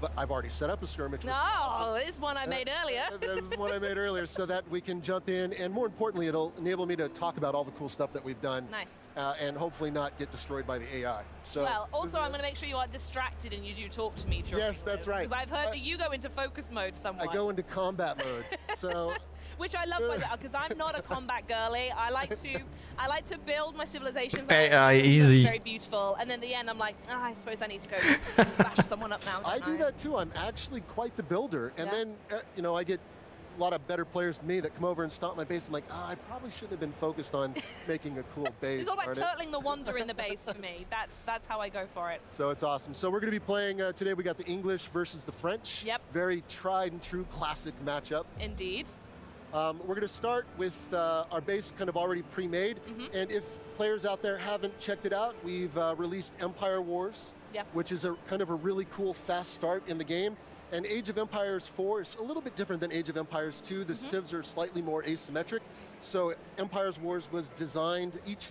But I've already set up a skirmish. which is awesome. No, this is one I made earlier. This is one I made earlier so that we can jump in, and more importantly, it'll enable me to talk about all the cool stuff that we've done. Nice. And hopefully not get destroyed by the AI. So, Well, also I'm going to make sure you aren't distracted and you do talk to me during Yes, that's right. Because I've heard that you go into focus mode somewhat. I go into combat mode. So Which I love, because I'm not a combat girly. I like to build my civilizations. AI, easy. Very beautiful, and then at the end I'm like, I suppose I need to go bash someone up now. I do that too. I'm actually quite the builder. And then, you know, I get a lot of better players than me that come over and stomp my base. I'm like, I probably shouldn't have been focused on making a cool base. It's all about darn it. turtling the wonder in the base for me. That's how I go for it. So it's awesome. So we're going to be playing today. We got the English versus the French. Yep. Very tried and true classic matchup. Indeed. We're going to start with our base kind of already pre-made. And if players out there haven't checked it out, we've released Empire Wars, which is a kind of a really cool fast start in the game. And Age of Empires 4 is a little bit different than Age of Empires 2. The civs are slightly more asymmetric. So Empires Wars was designed, each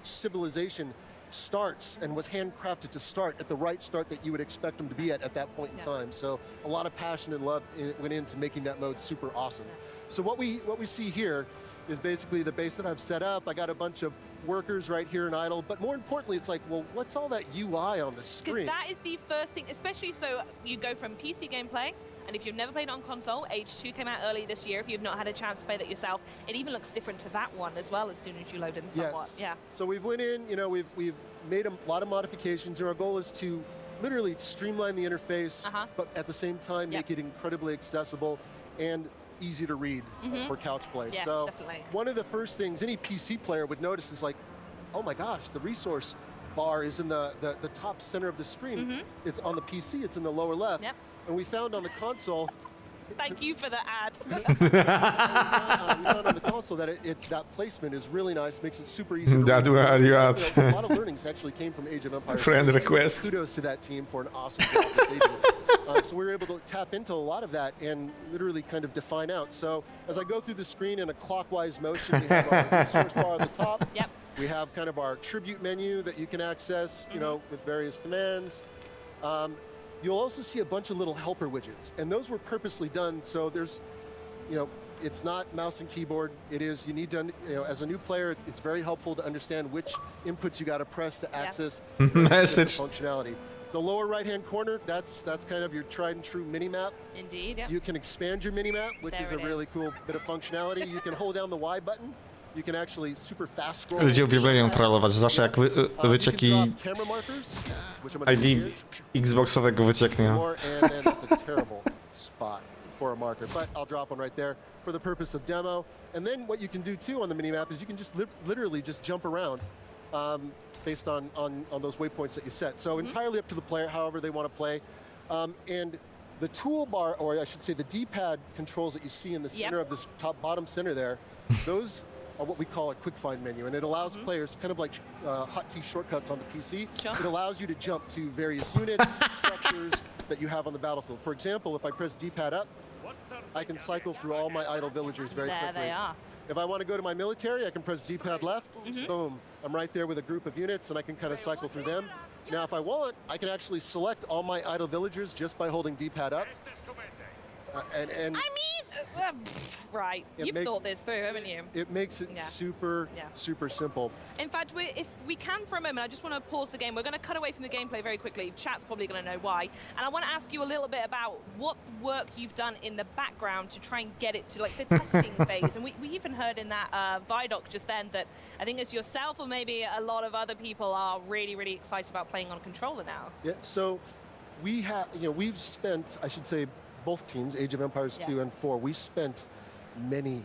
civilization starts and was handcrafted to start at the right start that you would expect them to be at that point in time. So a lot of passion and love went into making that mode super awesome. So what we see here is basically the base that I've set up. I got a bunch of workers right here in idle, but more importantly, it's like, well, what's all that UI on the screen? Because that is the first thing, especially so you go from PC gameplay, and if you've never played on console, Age 2 came out early this year. If you've not had a chance to play that yourself, it even looks different to that one as well as soon as you load in somewhat. Yes. Yeah. So we've went in, you know, we've made a lot of modifications, and our goal is to literally streamline the interface, but at the same time make it incredibly accessible and easy to read for couch play. Yes, so definitely. one of the first things any PC player would notice is like, oh my gosh, the resource bar is in the top center of the screen. It's on the PC, it's in the lower left. And we found on the console. Thank you for the ad. We found on the console that that placement is really nice, makes it super easy to read. That where you at? A lot of learnings actually came from Age of Empires. Friend request. Kudos to that team for an awesome job that they did. So we were able to tap into a lot of that and literally kind of define out. So as I go through the screen in a clockwise motion, we have our resource bar at the top. We have kind of our tribute menu that you can access, you know, with various commands. You'll also see a bunch of little helper widgets, and those were purposely done so there's, you know, it's not mouse and keyboard. It is, you need to, you know, as a new player, it's very helpful to understand which inputs you got to press to access Message functionality. The lower right-hand corner, that's kind of your tried and true mini-map. Indeed, yeah. You can expand your mini-map, which There is a it really is. cool bit of functionality. You can hold down the Y button. You can actually super fast scroll. Ludzie uwielbiają trollować, zawsze jak wycieki camera markers, which I'm gonna do ID here. Xboxowego wycieknie. And then that's a terrible spot for a marker, but I'll drop one right there for the purpose of demo. And then what you can do too on the minimap is you can just literally just jump around based on those waypoints that you set. So entirely up to the player, however they want to play. And the toolbar, or I should say the D-pad controls that you see in the center of this bottom center there, those are what we call a quick find menu, and it allows players kind of like hotkey shortcuts on the PC. It allows you to jump to various units, structures that you have on the battlefield. For example, if I press D-pad up, I can cycle through all my idle villagers very quickly. There they are. If I want to go to my military, I can press D-pad left, boom, I'm right there with a group of units, and I can kind of cycle through them. Now, if I want, I can actually select all my idle villagers just by holding D-pad up. Right, you've thought this through, haven't you? It makes it super simple. In fact, if we can for a moment, I just want to pause the game. We're going to cut away from the gameplay very quickly. Chat's probably going to know why. And I want to ask you a little bit about what work you've done in the background to try and get it to like the testing phase. And we even heard in that Vidoc just then that I think it's yourself or maybe a lot of other people are really, really excited about playing on controller now. Yeah, so we have, you know, we've spent, I should say, both teams, Age of Empires 2 and 4, we spent many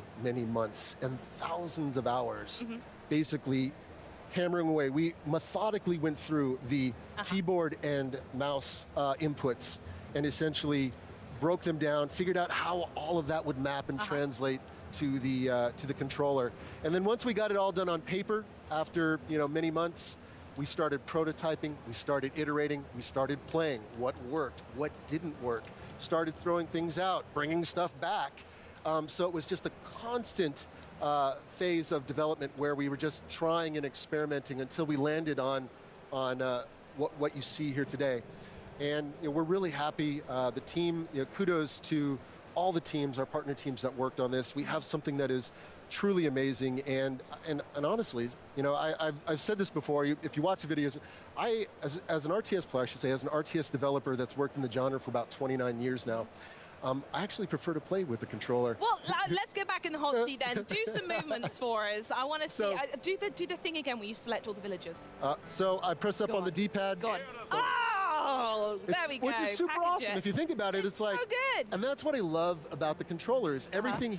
months and thousands of hours basically hammering away. We methodically went through the keyboard and mouse inputs and essentially broke them down, figured out how all of that would map and translate to the controller. And then once we got it all done on paper, after many months, we started prototyping, we started iterating, we started playing what worked, what didn't work, started throwing things out, bringing stuff back. So it was just a constant phase of development where we were just trying and experimenting until we landed on what you see here today. And we're really happy. The team, kudos to all the teams, our partner teams that worked on this. We have something that is truly amazing, and honestly, I've said this before. If you watch the videos, as an RTS player, I should say, as an RTS developer that's worked in the genre for about 29 years now, I actually prefer to play with the controller. Well, let's get back in the hot seat then. Do some movements for us. I want to see. Do the thing again where you select all the villagers. So I press up on the D-pad. Go on. Oh, there we go. Which is super awesome. If you think about it, it's like, so good. And that's what I love about the controller is everything.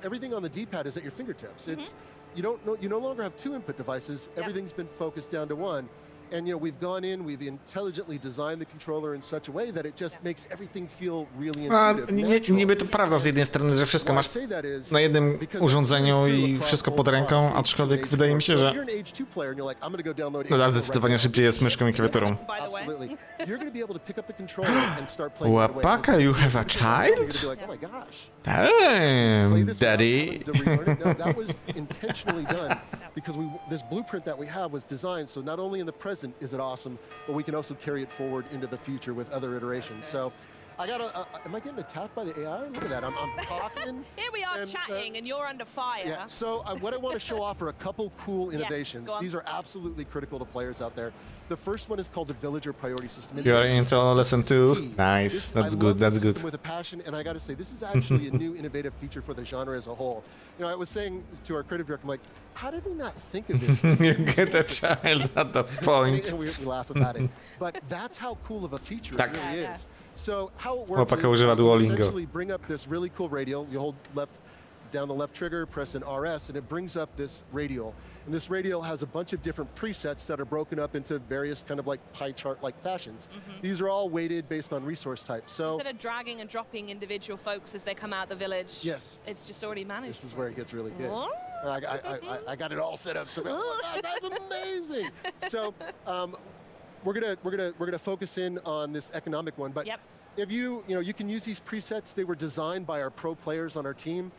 Everything on the D-pad is at your fingertips. It's you no longer have two input devices. Everything's been focused down to one. And we've gone in, we've intelligently designed the controller in such a way that it just makes everything feel really intuitive. Niby to prawda z jednej strony, że wszystko masz na jednym urządzeniu i wszystko pod ręką, aczkolwiek wydaje mi się, że zdecydowanie szybciej jest myszką i klawiaturą. Łapaka, you have a child? Damn, daddy. That was intentionally done because this blueprint that we have was designed so not only in the present is it awesome, but we can also carry it forward into the future with other iterations. So I got am I getting attacked by the AI? Look at that, I'm talking. Here we are chatting and you're under fire. Yeah, so what I want to show off are a couple cool innovations. These are absolutely critical to players out there. The first one is called the Villager Priority System. You're into lesson 2? Nice, that's good, that's good. With a passion, and I got to say, this is actually a new innovative feature for the genre as a whole. I was saying to our creative director, I'm like, how did we not think of this? You get a child at that point. And we laugh about it. But that's how cool of a feature it really is. So how it works is essentially bring up this really cool radial. You hold down the left trigger, press an RS, and it brings up this radial. And this radial has a bunch of different presets that are broken up into various kind of like pie chart-like fashions. These are all weighted based on resource type. So instead of dragging and dropping individual folks as they come out the village, it's just already managed. This is where it gets really good. I got it all set up. So that's amazing. So we're gonna focus in on this economic one, but if you can use these presets. They were designed by our pro players on our team.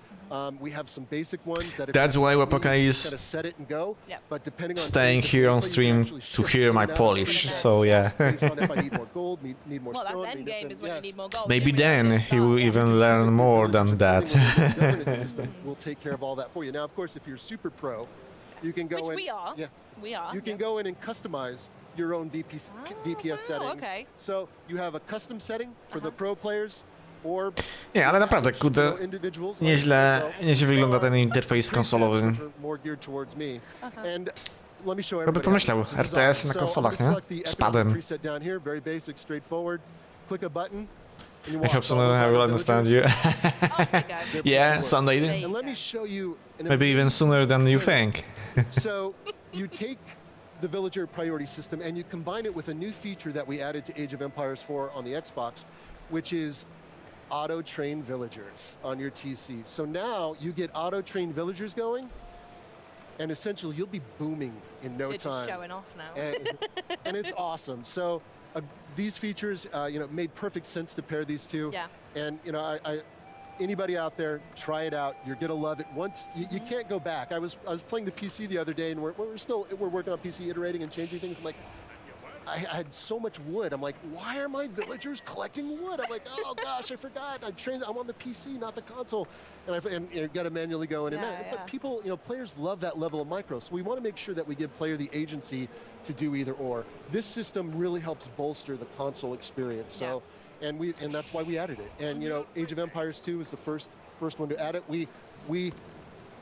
We have some basic ones that that's why Łapaka is set it and go. But depending on staying here on stream to hear my Polish. So yeah. Based on if I need more gold, need more stone. That's end game is when you need more gold. Maybe then he will even learn more than that. We'll take care of all that for you. Now, of course, if you're super pro, you can go in. We are. Yeah. We are. You can go in and custize your own VPS settings. Okay. So you have a custom setting for the pro players. Nie, ale naprawdę, kurde, nieźle wygląda ten interfejs konsolowy. Kto by pomyślał, RTS na konsolach, nie? Z padem. I hope someone will understand you. Yeah, someday. Maybe even sooner than you think. So you take the Villager Priority System and you combine it with a new feature that we added to Age of Empires 4 on the Xbox, which is auto-train villagers on your TC. So now you get auto-train villagers going, and essentially you'll be booming in no time. Just showing off now. And it's awesome. So these features, made perfect sense to pair these two. Yeah. And anybody out there, try it out. You're gonna love it. Once you can't go back. I was playing the PC the other day, and we're working on PC, iterating and changing things. I'm like, I had so much wood. I'm like, why are my villagers collecting wood? I'm like, oh gosh, I forgot. I'm on the PC, not the console, and you got to manually go in and manage. But people, players love that level of micro. So we want to make sure that we give player the agency to do either or. This system really helps bolster the console experience. So, and that's why we added it. And Age of Empires 2 was the first one to add it. We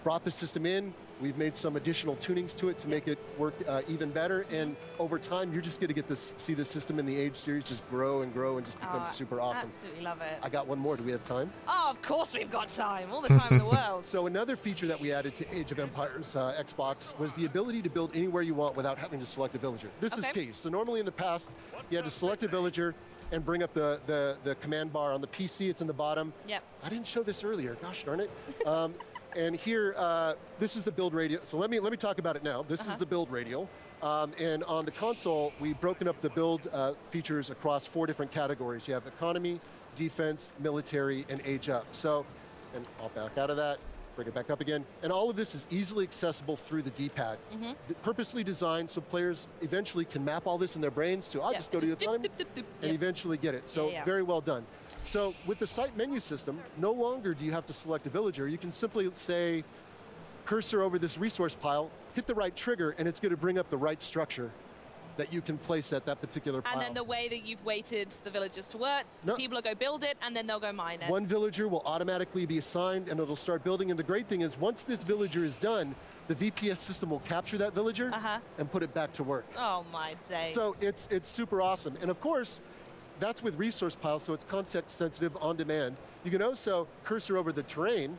brought the system in. We've made some additional tunings to it to make it work even better. And over time, you're just going to get this, see the system in the Age series just grow and grow and just become super awesome. Absolutely love it. I got one more. Do we have time? Oh, of course we've got time. All the time in the world. So another feature that we added to Age of Empires Xbox was the ability to build anywhere you want without having to select a villager. This is key. So normally in the past, you had to select a villager and bring up the command bar. On the PC, it's in the bottom. Yep. I didn't show this earlier. Gosh darn it. And here, this is the build radial. So let me talk about it now. This is the build radial. And on the console, we've broken up the build features across 4 different categories. You have economy, defense, military, and age up. So, and I'll back out of that, bring it back up again. And all of this is easily accessible through the D-pad. Purposely designed so players eventually can map all this in their brains to, I'll just go to the economy and eventually get it. So very well done. So with the site menu system, no longer do you have to select a villager. You can simply say, cursor over this resource pile, hit the right trigger, and it's going to bring up the right structure that you can place at that particular pile. And then the way that you've weighted the villagers to work, people will go build it, and then they'll go mine it. One villager will automatically be assigned, and it'll start building. And the great thing is, once this villager is done, the VPS system will capture that villager and put it back to work. Oh my days. So it's super awesome. And of course, that's with resource piles, so it's context sensitive on demand. You can also cursor over the terrain,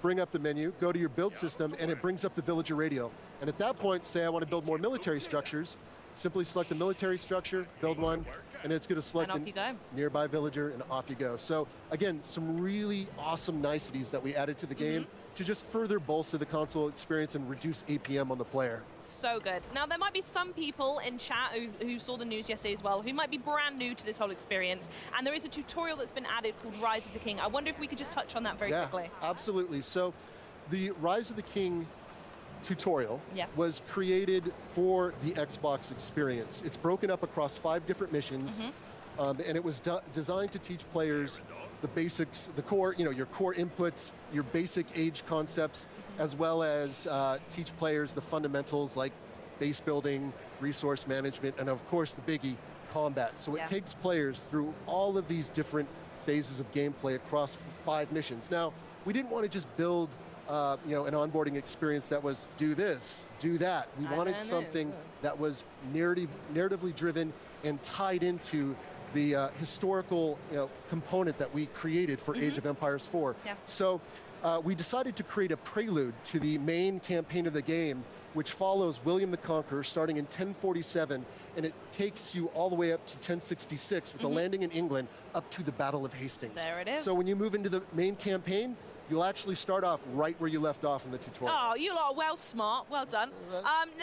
bring up the menu, go to your build system, and it brings up the villager radio. And at that point, say I want to build more military structures, simply select the military structure, build one, and it's going to select the nearby villager, and off you go. So again, some really awesome niceties that we added to the game to just further bolster the console experience and reduce APM on the player. So good. Now, there might be some people in chat who saw the news yesterday as well, who might be brand new to this whole experience, and there is a tutorial that's been added called Rise of the King. I wonder if we could just touch on that very quickly. Absolutely. So the Rise of the King tutorial was created for the Xbox experience. It's broken up across 5 different missions, and it was designed to teach players the basics, the core, your core inputs, your basic age concepts, as well as teach players the fundamentals like base building, resource management, and of course the biggie, combat. So it takes players through all of these different phases of gameplay across 5 missions. Now, we didn't want to just build an onboarding experience that was do this, do that. We wanted something that was narratively driven and tied into the historical component that we created for Age of Empires 4. So we decided to create a prelude to the main campaign of the game, which follows William the Conqueror starting in 1047, and it takes you all the way up to 1066 with a landing in England up to the Battle of Hastings. There it is. So when you move into the main campaign, you'll actually start off right where you left off in the tutorial. Oh, you lot are well smart. Well done.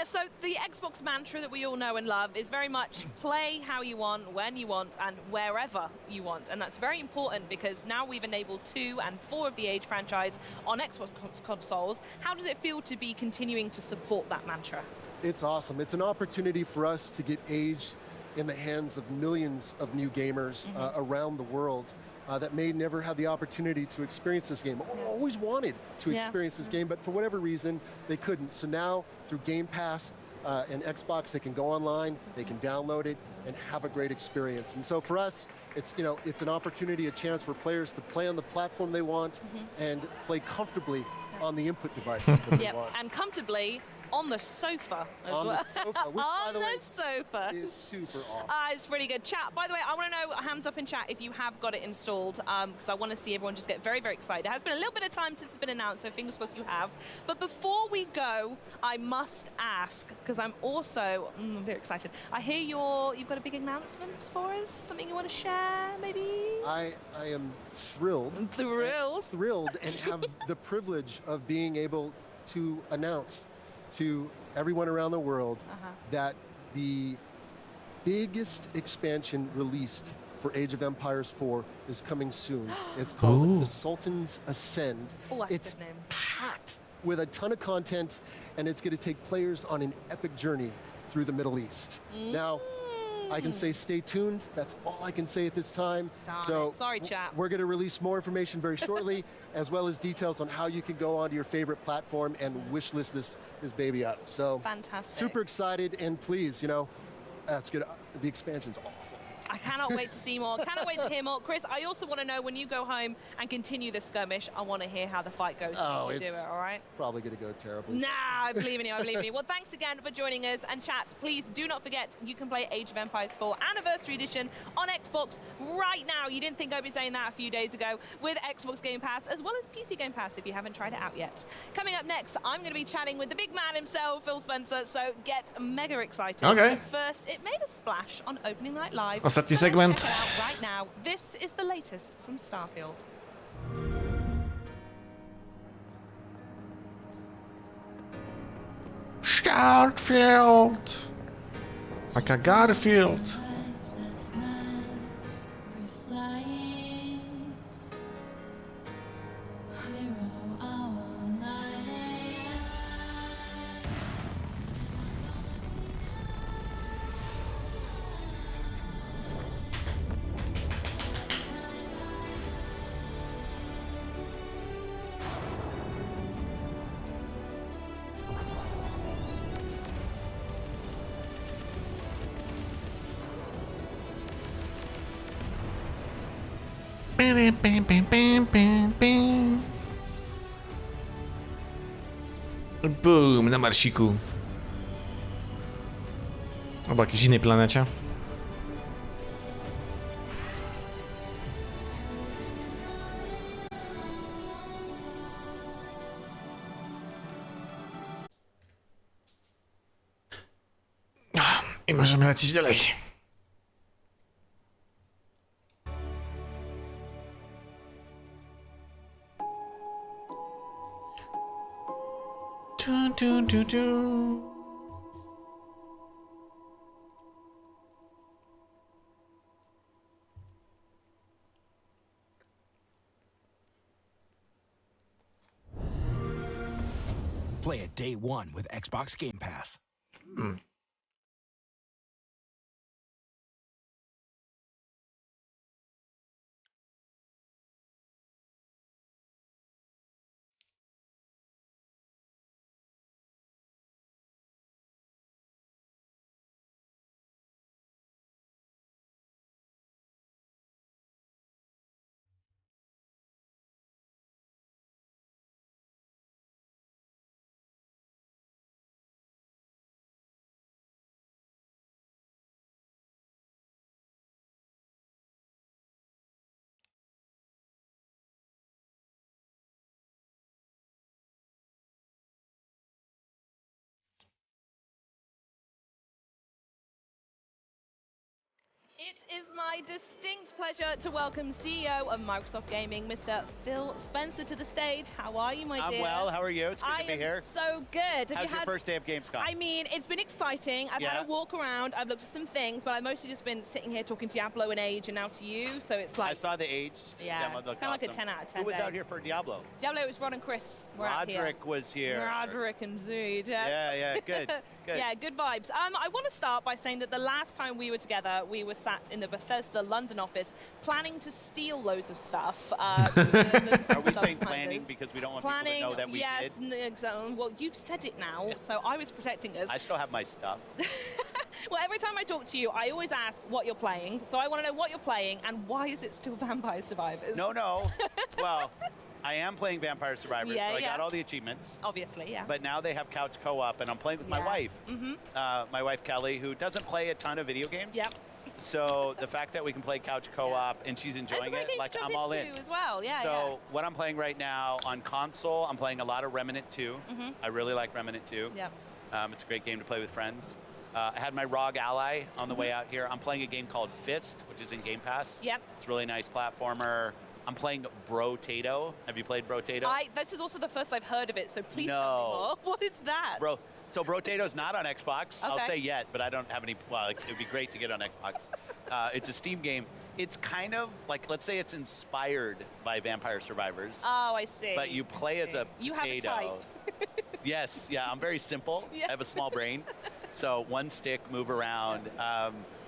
So the Xbox mantra that we all know and love is very much play how you want, when you want, and wherever you want. And that's very important because now we've enabled 2 and 4 of the Age franchise on Xbox consoles. How does it feel to be continuing to support that mantra? It's awesome. It's an opportunity for us to get Age in the hands of millions of new gamers around the world. That may never have the opportunity to experience this game. Always wanted to experience this game, but for whatever reason, they couldn't. So now, through Game Pass and Xbox, they can go online, they can download it, and have a great experience. And so for us, it's an opportunity, a chance for players to play on the platform they want and play comfortably on the input device that they want. And comfortably on the sofa as on well. The sofa, which, by the way, sofa is super awesome. It's pretty good. Chat, by the way, I want to know, hands up in chat if you have got it installed, because I want to see everyone just get very, very excited. It has been a little bit of time since it's been announced, so fingers crossed you have. But before we go, I must ask, because I'm also very excited. I hear you've got a big announcement for us, something you want to share, maybe? I am thrilled. Thrilled and have the privilege of being able to announce to everyone around the world that the biggest expansion released for Age of Empires 4 is coming soon. It's called The Sultan's Ascend. It's packed with a ton of content, and it's going to take players on an epic journey through the Middle East. Now, I can say stay tuned. That's all I can say at this time. Sorry, chat. We're going to release more information very shortly, as well as details on how you can go onto your favorite platform and wishlist this baby up. So fantastic. Super excited, and please, that's good. The expansion's awesome. I cannot wait to see more. Cannot wait to hear more. Chris, I also want to know when you go home and continue the skirmish, I want to hear how the fight goes. Oh, when you it's do it, all right? probably going to go terribly. Nah, I believe in you. I believe in you. Well, thanks again for joining us. And chat, please do not forget you can play Age of Empires 4 Anniversary Edition on Xbox right now. You didn't think I'd be saying that a few days ago with Xbox Game Pass as well as PC Game Pass if you haven't tried it out yet. Coming up next, I'm going to be chatting with the big man himself, Phil Spencer. So get mega excited. Okay. But first, it made a splash on Opening Night Live. Ostatni So let's segment. check it out right now. This is the latest from Starfield. Starfield. Like a Garfield. Boom, na Marsiku. Albo jakiejś innej planecie. I możemy lecieć dalej. Play it day one with Xbox Game Pass. It is my distinct pleasure to welcome CEO of Microsoft Gaming, Mr. Phil Spencer, to the stage. How are you, my dear? I'm well. How are you? It's good to be here. So good. How's your first day of Gamescom? I mean, it's been exciting. I've had a walk around. I've looked at some things, but I've mostly just been sitting here talking Diablo and Age, and now to you. So it's like I saw the Age demo. It's kind of like a 10 out of 10. Who was out here for Diablo? Diablo, it was Rod and Chris. We're out here. Roderick was here. Roderick indeed. Yeah, good. Good. Yeah, good vibes. I want to start by saying that the last time we were together, we were sat in the Bethesda London office planning to steal loads of stuff. Are we saying planning because we don't want people to know that we did? Yes, exactly. Well, you've said it now, so I was protecting us. I still have my stuff. Well, every time I talk to you, I always ask what you're playing. So I want to know what you're playing and why is it still Vampire Survivors? No. Well, I am playing Vampire Survivors, so I got all the achievements. Obviously, yeah. But now they have couch co-op, and I'm playing with my wife. My wife, Kelly, who doesn't play a ton of video games. Yep. So the fact that we can play couch co-op and she's enjoying it, like I'm all in. As well. Yeah, so what I'm playing right now on console, I'm playing a lot of Remnant 2. I really like Remnant 2. Yep. It's a great game to play with friends. I had my ROG Ally on the way out here. I'm playing a game called Fist, which is in Game Pass. Yep. It's a really nice platformer. I'm playing Brotato. Have you played Brotato? This is also the first I've heard of it, so please tell me more. What is that? So Brotato's not on Xbox. Okay. I'll say yet, but I don't have any. Well, it would be great to get on Xbox. It's a Steam game. It's kind of like, let's say it's inspired by Vampire Survivors. Oh, I see. But you play as a You potato. have a type. Yes, yeah, I'm very simple. Yeah. I have a small brain. So one stick, move around.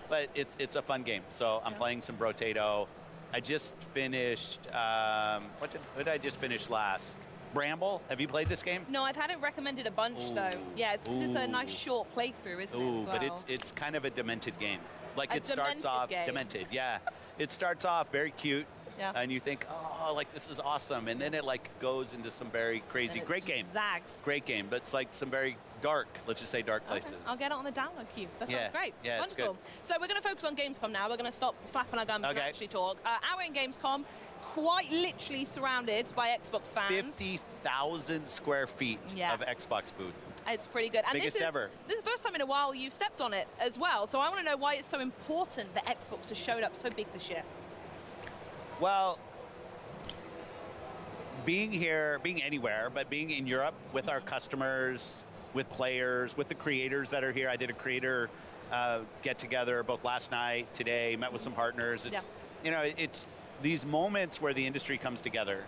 But it's a fun game. So I'm playing some Brotato. I just finished, what did I just finish last? Bramble, have you played this game? No, I've had it recommended a bunch though. Yeah, it's because it's a nice short playthrough, isn't it? As well? But it's kind of a demented game. Like it starts off demented. Yeah, it starts off very cute, and you think, oh, like this is awesome, and then it like goes into some very crazy. Great game. Zags. Great game, but it's like some very dark. Let's just say dark places. Okay. I'll get it on the download queue. That sounds great. Yeah, wonderful. It's good. So we're going to focus on Gamescom now. We're going to stop flapping our gums and actually talk. We're in Gamescom, quite literally surrounded by Xbox fans. 50,000 square feet of Xbox booth. It's pretty good. And Biggest ever. This is the first time in a while you've stepped on it as well. So I want to know why it's so important that Xbox has showed up so big this year. Well, being here, being anywhere, but being in Europe with our customers, with players, with the creators that are here. I did a creator get together both last night, today, met with some partners. It's, you know, it's these moments where the industry comes together,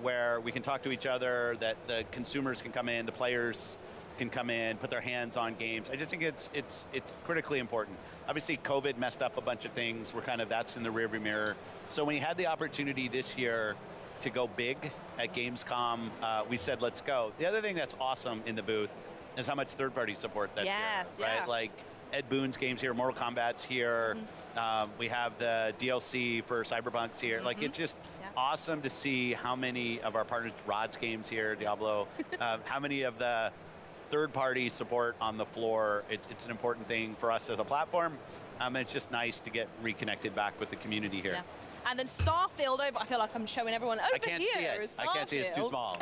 where we can talk to each other, that the consumers can come in, the players can come in, put their hands on games. I just think it's critically important. Obviously, COVID messed up a bunch of things. That's in the rearview mirror. So when we had the opportunity this year to go big at Gamescom, we said, let's go. The other thing that's awesome in the booth is how much third-party support that's here, right? Like Ed Boon's games here, Mortal Kombat's here. We have the DLC for Cyberpunk's here. Like it's just awesome to see how many of our partners, Rod's games here, Diablo, how many of the third-party support on the floor. It's an important thing for us as a platform. And it's just nice to get reconnected back with the community here. And then Starfield over, I feel like I'm showing everyone over I can't see it. I can't see it. It's too small.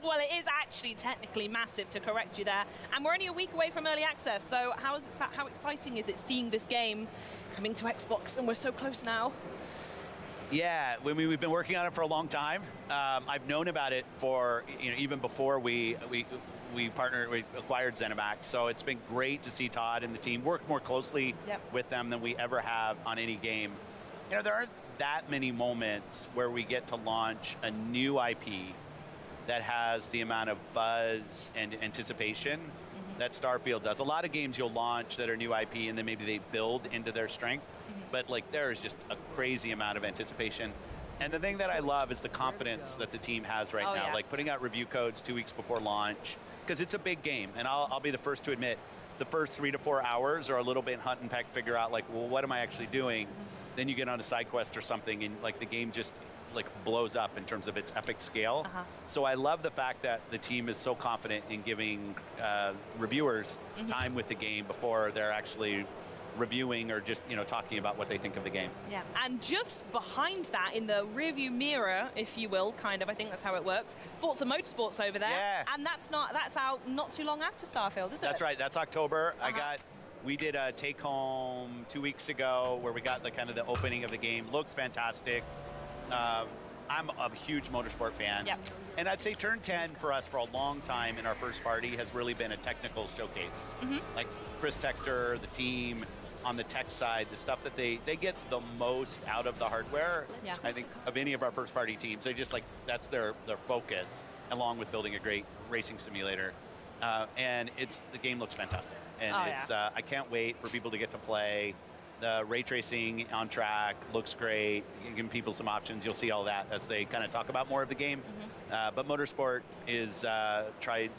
Well, it is actually technically massive, to correct you there. And we're only a week away from early access. So how exciting is it seeing this game coming to Xbox and we're so close now? Yeah, we've been working on it for a long time. I've known about it for, even before we acquired ZeniMax. So it's been great to see Todd and the team work more closely with them than we ever have on any game. There aren't that many moments where we get to launch a new IP that has the amount of buzz and anticipation that Starfield does. A lot of games you'll launch that are new IP and then maybe they build into their strength, but like there is just a crazy amount of anticipation. And the thing that I love is the confidence that the team has right now, like putting out review codes 2 weeks before launch, because it's a big game. And I'll be the first to admit, the first 3 to 4 hours are a little bit hunt and peck, figure out like, well, what am I actually doing? Then you get on a side quest or something and like the game just like blows up in terms of its epic scale. So I love the fact that the team is so confident in giving reviewers time with the game before they're actually reviewing or just talking about what they think of the game. Yeah, and just behind that, in the rearview mirror, if you will, kind of, I think that's how it works. Forza Motorsport's over there, and that's out not too long after Starfield, is it? That's right. That's October. We did a take home 2 weeks ago where we got the kind of the opening of the game. Looks fantastic. I'm a huge motorsport fan. And I'd say Turn 10 for us for a long time in our first party has really been a technical showcase. Like Chris Tector, the team on the tech side, the stuff that they get the most out of the hardware, I think, of any of our first party teams. They just like, that's their focus, along with building a great racing simulator. And the game looks fantastic. And I can't wait for people to get to play. The ray tracing on track looks great. Giving people some options. You'll see all that as they kind of talk about more of the game. But Motorsport is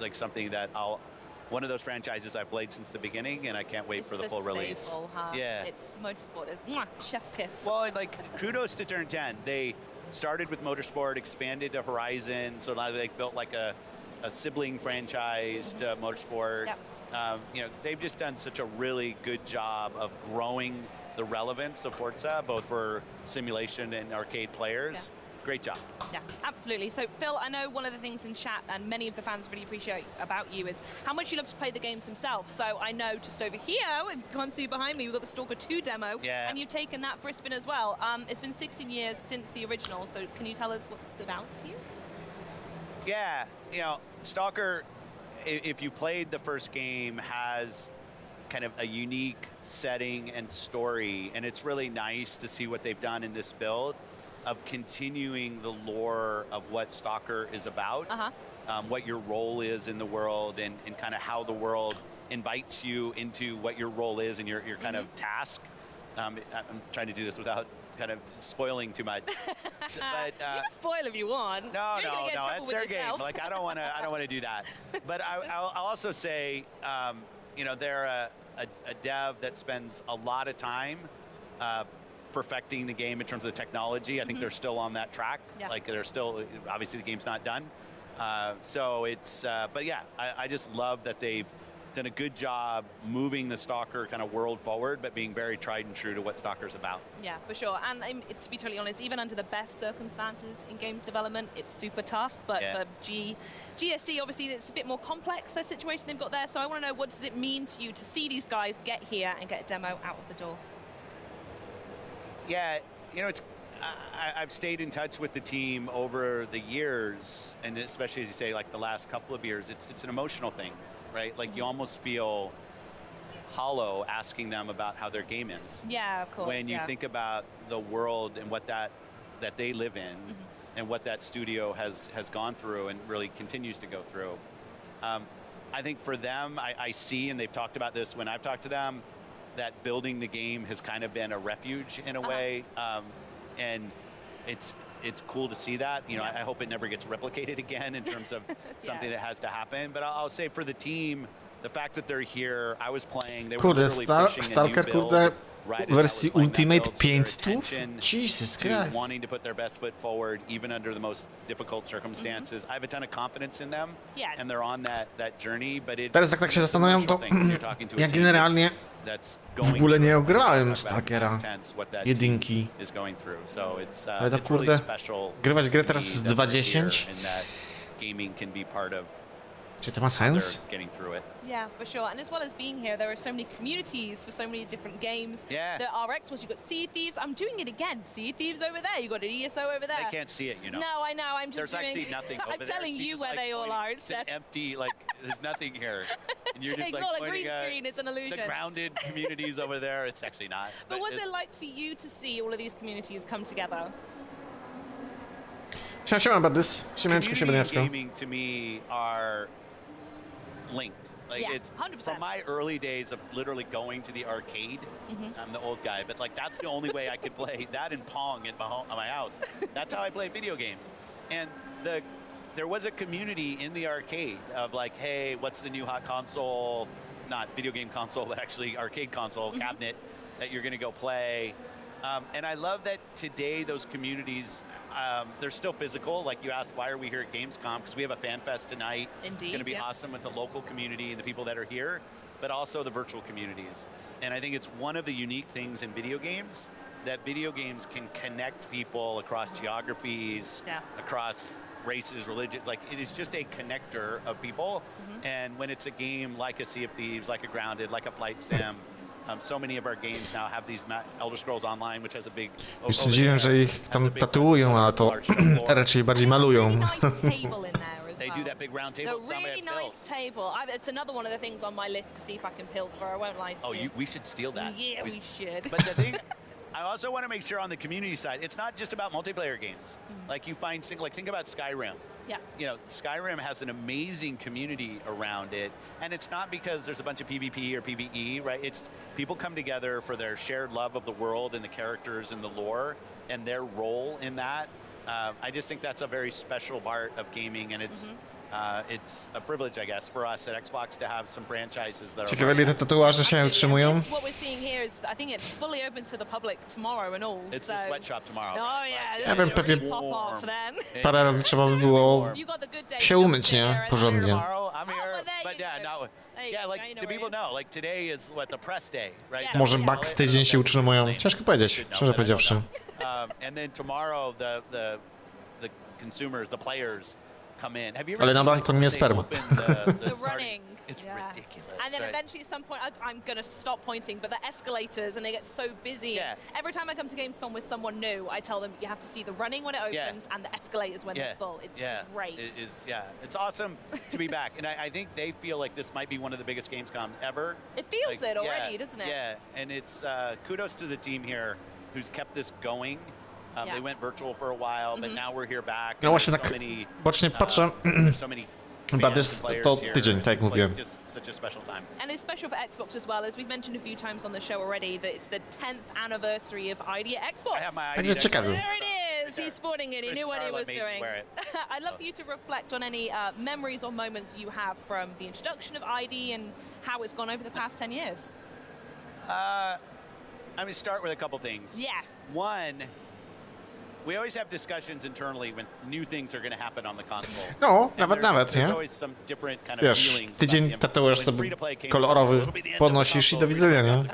like something that one of those franchises I've played since the beginning, and I can't wait for the full release. Staple, huh? Yeah, it's Motorsport is chef's kiss. Well, like kudos to Turn 10. They started with Motorsport, expanded to Horizon, so now they built like a sibling franchise to Motorsport. They've just done such a really good job of growing the relevance of Forza, both for simulation and arcade players. Great job. Yeah, absolutely. So, Phil, I know one of the things in chat, and many of the fans really appreciate about you, is how much you love to play the games themselves. So I know just over here, you can't see behind me, we've got the Stalker 2 demo, and you've taken that for a spin as well. It's been 16 years since the original, so can you tell us what stood out to you? Yeah, Stalker, if you played the first game, has kind of a unique setting and story, and it's really nice to see what they've done in this build of continuing the lore of what Stalker is about, what your role is in the world, and kind of how the world invites you into what your role is and your kind of task. I'm trying to do this without kind of spoiling too much. But, you can spoil if you want. No, that's their game. Like I don't want to do that. But I'll also say, they're a dev that spends a lot of time perfecting the game in terms of the technology. I think they're still on that track. Yeah. Like they're still, obviously the game's not done. So it's, but yeah, I just love that they've done a good job moving the Stalker kind of world forward, but being very tried and true to what Stalker's about. Yeah, for sure. And to be totally honest, even under the best circumstances in games development, it's super tough. But for GSC, obviously, it's a bit more complex, their situation they've got there. So I want to know, what does it mean to you to see these guys get here and get a demo out of the door? Yeah, you know, it's, I've stayed in touch with the team over the years, and especially as you say, like the last couple of years, it's an emotional thing, right? Like you almost feel hollow asking them about how their game is. Yeah, of course. When you think about the world and what that they live in, and what that studio has gone through and really continues to go through. I think for them, I see, and they've talked about this when I've talked to them, that building the game has kind of been a refuge in a way, and it's cool to see that. You know, I hope it never gets replicated again in terms of something that has to happen. But I'll say for the team, the fact that they're here, I was playing, they were literally pushing a new Stalker, build. kurde, Right, wersji Ultimate 500? attention Jesus to Christ. wanting to put their best foot forward, even under the most difficult circumstances. I have a ton of confidence in them, and they're on that journey. But Teraz jak tak się zastanawiam, to ja generalnie w ogóle nie ograłem Stalkera jedynki. Ale to kurde, grywać grę teraz z 2.10? Czy to ma sens? Yeah, for sure. And as well as being here, there are so many communities for so many different games. Yeah. There are Xbox, you've got Sea Thieves. I'm doing it again. Sea Thieves over there. You've got an ESO over there. They can't see it, you know. No, I know. I'm just There's actually nothing over I'm there. telling She's you just where like they all are. It's an empty, like, there's nothing here. And you're just It's like not a pointing green screen, it's an illusion. the grounded communities over there. It's actually not. But what's it like for you to see all of these communities come together? Siema, Badys. Siemaneczko, Community siemaneczko. gaming to me are linked. Like Yeah, it's 100%. from my early days of literally going to the arcade. I'm the old guy, but like that's the only way I could play that and Pong at my house. That's how I played video games. And there was a community in the arcade of like, hey, what's the new hot console? Not video game console, but actually arcade console cabinet that you're going to go play. And I love that today those communities, they're still physical. Like you asked, why are we here at Gamescom? Because we have a fan fest tonight. Indeed, it's going to be awesome with the local community and the people that are here, but also the virtual communities. And I think it's one of the unique things in video games, that video games can connect people across geographies, across races, religions. Like it is just a connector of people. And when it's a game like a Sea of Thieves, like a Grounded, like a Flight Sim, so many of our games now have these Elder Scrolls Online, which has a big... Już sądziłem, że ich tam tatuują, ale to raczej bardziej malują. They do that big round table. A really nice table. It's another one of the things on my list to see if I can pilfer. I won't lie to you. We should steal that. Yeah, we should. But the thing, I also want to make sure on the community side, it's not just about multiplayer games. Like you find, like think about Skyrim. Yeah. You know, Skyrim has an amazing community around it, and it's not because there's a bunch of PvP or PvE, right? It's people come together for their shared love of the world and the characters and the lore and their role in that. I just think that's a very special part of gaming, and it's a privilege, I guess, for us at Xbox to have some franchises that Ciekawe, ile te tatuaże się utrzymują. What we're seeing here is, I think it fully opens to the public tomorrow and all. It's the sweatshop tomorrow. Oh yeah. Ja wiem, pewnie Pop off then. parę razy trzeba by było się umyć, nie? Porządnie. But yeah, no, yeah, like do people know? Like today is what the press day, right? Może Bugs tydzień się utrzymują. Ciężko powiedzieć, szczerze powiedziawszy. And then tomorrow the consumers, the players come in. Have you ever Ale na seen, bank to nie sperma. The running. It's ridiculous. And then right? eventually at some point, I'm going to stop pointing, but the escalators, and they get so busy. Yeah. Every time I come to Gamescom with someone new, I tell them you have to see the running when it opens and the escalators when they're full. It's great. It's awesome to be back. And I think they feel like this might be one of the biggest Gamescoms ever. It feels it already, doesn't it? Yeah, and it's kudos to the team here who's kept this going. They went virtual for a while, but now we're here back. No właśnie tak bocznie patrzę. Badys to tydzień, tak jak mówiłem. And it's special for Xbox as well, as we've mentioned a few times on the show already, that it's the 10th anniversary of ID at Xbox. Także ciekawy. There it He's sporting it. He knew what he was doing. I'd love for you to reflect on any memories or moments you have from the introduction of ID and how it's gone over the past 10 years. I'm going to start with a couple things. Yeah. One, we always have discussions internally when new things are going to happen on the console. No, nawet, nie? Wiesz, tydzień tatuaż sobie kolorowy podnosisz i do widzenia, nie?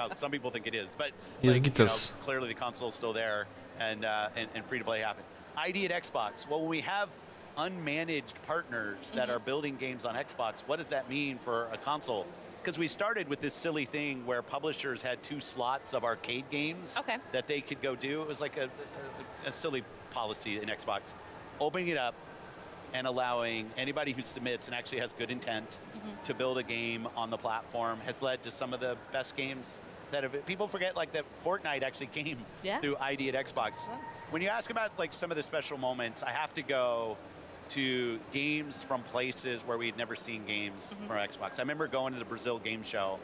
Jest gites. Clearly the console's still there and free to play happen. ID at Xbox. Well, when we have unmanaged partners that are building games on Xbox, what does that mean for a console? Because we started with this silly thing where publishers had 2 slots of arcade games that they could go do. It was like a silly policy in Xbox. Opening it up and allowing anybody who submits and actually has good intent to build a game on the platform has led to some of the best games that have, people forget like that Fortnite actually came through ID at Xbox. When you ask about like some of the special moments, I have to go to games from places where we'd never seen games from Xbox. I remember going to the Brazil game show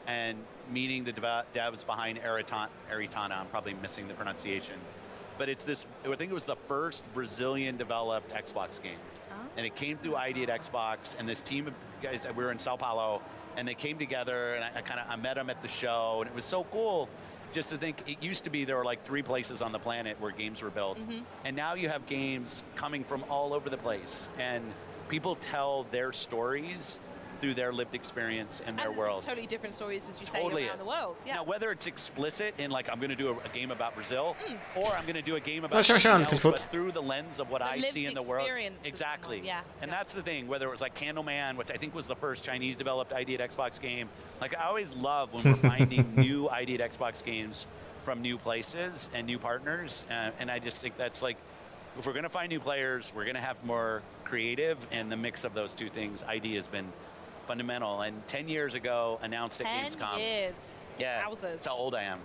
and meeting the devs behind Aritana. I'm probably missing the pronunciation. But it's this, I think it was the first Brazilian developed Xbox game. And it came through ID at Xbox, and this team of guys, we were in Sao Paulo, and they came together, and I met them at the show, and it was so cool just to think, it used to be there were like 3 places on the planet where games were built. And now you have games coming from all over the place, and people tell their stories through their lived experience and their world. It's totally different stories, as you say, around the world. Yeah. Now, whether it's explicit in like I'm going to do a game about Brazil, or I'm going to do a game about something else, but through the lens of what I see in the world. Exactly. And that's the thing. Whether it was like Candleman, which I think was the first Chinese-developed ID at Xbox game. Like I always love when we're finding new ID at Xbox games from new places and new partners, and I just think that's like, if we're going to find new players, we're going to have more creative, and the mix of those two things, ID has been fundamental. And 10 years ago, announced at Gamescom. 10 years. Yeah, Wowzers. that's how old I am.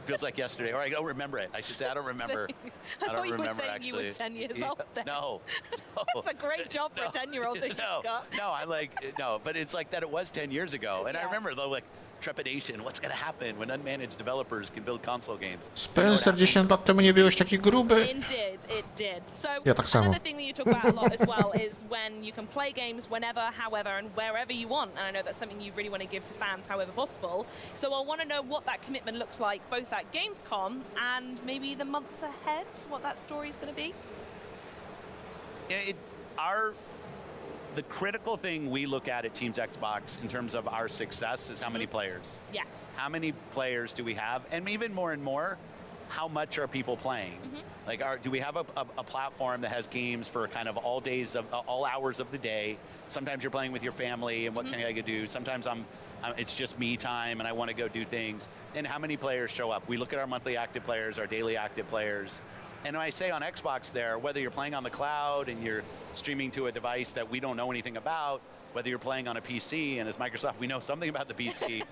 Feels like yesterday, or I don't remember it. I should say I don't remember. I thought you were saying you were 10 years old then. No. That's a great job for a 10-year-old that you've got. No, I'm like, no, but it's like that it was 10 years ago. And I remember though, like, trepidation, what's going to happen when unmanaged developers can build console games. Spencer, 10 lat temu nie byłeś taki gruby. It did. So Ja tak samo. another thing that you talk about a lot as well is when you can play games whenever, however, and wherever you want. And I know that's something you really want to give to fans however possible. So I want to know what that commitment looks like both at Gamescom and maybe the months ahead, what that story is going to be. The critical thing we look at Teams Xbox in terms of our success is how many players. Yeah. How many players do we have? And even more and more, how much are people playing? Like, do we have a platform that has games for kind of all days of all hours of the day? Sometimes you're playing with your family, and what can I do? Sometimes it's just me time, and I want to go do things. And how many players show up? We look at our monthly active players, our daily active players. And when I say on Xbox there, whether you're playing on the cloud and you're streaming to a device that we don't know anything about, whether you're playing on a PC, and as Microsoft, we know something about the PC,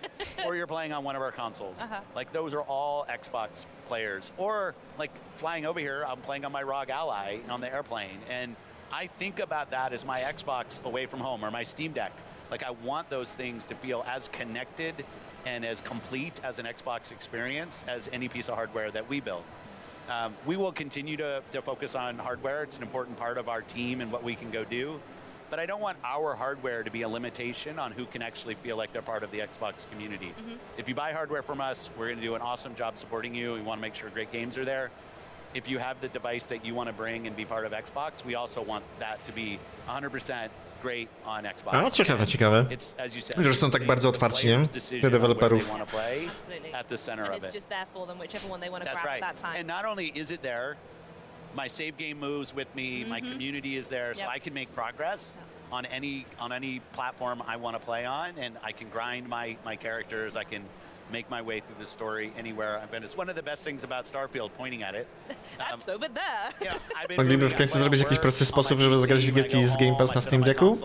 or you're playing on one of our consoles. Like, those are all Xbox players. Or, like, flying over here, I'm playing on my ROG Ally on the airplane. And I think about that as my Xbox away from home, or my Steam Deck. Like, I want those things to feel as connected and as complete as an Xbox experience as any piece of hardware that we build. We will continue to focus on hardware. It's an important part of our team and what we can go do. But I don't want our hardware to be a limitation on who can actually feel like they're part of the Xbox community. If you buy hardware from us, we're going to do an awesome job supporting you. We want to make sure great games are there. If you have the device that you want to bring and be part of Xbox, we also want that to be 100% great on Xbox. A, ciekawe. It's, as you said, Że są tak bardzo otwarci, nie? Dla deweloperów. At the center and of it's it. just there for them, whichever one they want to That's grab right. at that time. And not only is it there, my save game moves with me, my community is there, so I can make progress on any platform I want to play on, and I can grind my characters, I can make my way through the story anywhere I've been. It's one of the best things about Starfield, pointing at it. That's over there. Yeah, I've been Mogliby w końcu zrobić jakiś prosty sposób, żeby zagrać w gierki z Game Pass na Steam Decku?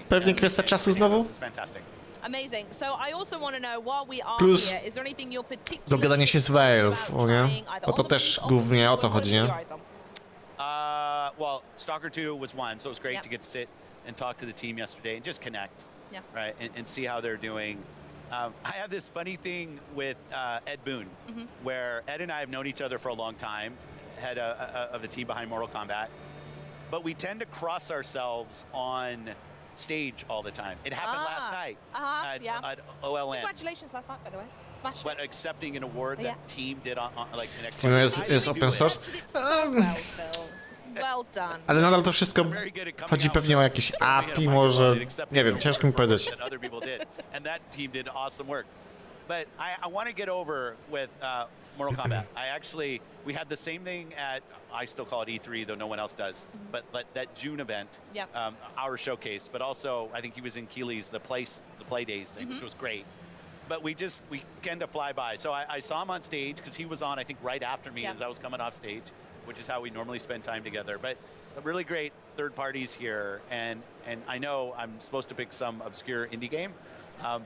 Pewnie kwestia czasu znowu? Amazing. So I also want to know, while we are Plus here, is there anything you're particularly dogadanie się z Valve, nie? Bo to też głównie o to chodzi, nie? Well, Stalker 2 was one, so it was great to get to sit and talk to the team yesterday and just connect, right, and see how they're doing. I have this funny thing with Ed Boon, where Ed and I have known each other for a long time, head of the team behind Mortal Kombat, but we tend to cross ourselves on stage all the time. It happened last night at OLN. Congratulations last night, by the way. Smashed But it. accepting an award that team did on like the next. Steam jest open source. Well done. Ale nadal to wszystko chodzi pewnie o jakieś API, może, nie wiem, ciężko mi powiedzieć. Other people did, and that team did awesome work. But I want to get over with Mortal Kombat. We had the same thing at, I still call it E3, though no one else does, but that June event, our showcase, but also I think he was in Keeley's, the Play Days thing, which was great. But we tend to fly by. So I saw him on stage because he was on, I think, right after me as I was coming off stage, which is how we normally spend time together. But really great third parties here, and I know I'm supposed to pick some obscure indie game,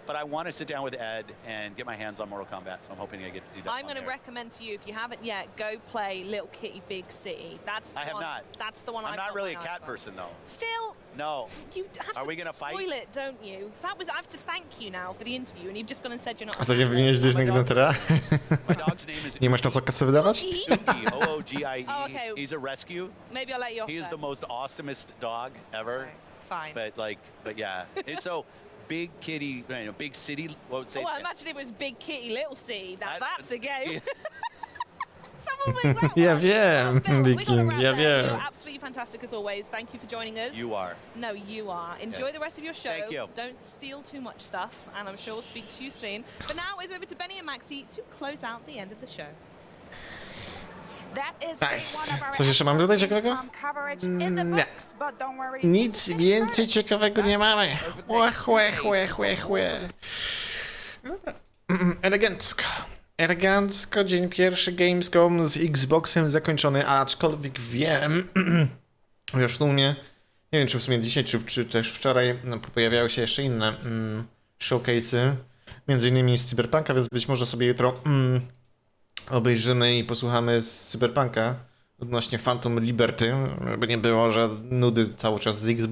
but I want to sit down with Ed and get my hands on Mortal Kombat, so I'm hoping I get to do that. I'm going to recommend to you, if you haven't yet, go play Little Kitty Big City. That's the I have one. not. That's the one. I'm not really a cat person, though. Phil. No. You have Are to we gonna fight? spoil it, don't you? Because I have to thank you now for the interview, and you've just gone and said you're not. A zatem wymieniłeś Disney Gnatera? My dog's name is Nie masz na co kasy wydawać? Oogie. Oh, okay. He's a rescue. Maybe I'll let you off. He is then. the most awesomest dog ever. Fine. But yeah. It's so big kitty, big city. What would say? Well, imagine if it was Big Kitty, Little City. That's a game. Ja wiem, Viking, ja You're wiem. absolutely fantastic as always. Thank you for joining us. You are. No, you are. Enjoy the rest of your show. Thank you. Don't steal too much stuff, and I'm sure we'll speak to you soon. But now it's over to Benny and Maxi to close out the end of the show. Nice. Coś jeszcze mamy tutaj ciekawego? Nie. Nic więcej ciekawego nie mamy. Chłe. Elegancko. Elegancko, dzień pierwszy Gamescom z Xboxem zakończony, aczkolwiek wiem, już w sumie, nie wiem czy w sumie dzisiaj, czy też wczoraj pojawiały się jeszcze inne showcase'y, między innymi z Cyberpunka, więc być może sobie jutro obejrzymy i posłuchamy z Cyberpunka odnośnie Phantom Liberty, żeby nie było, że nudy cały czas z Xboxem.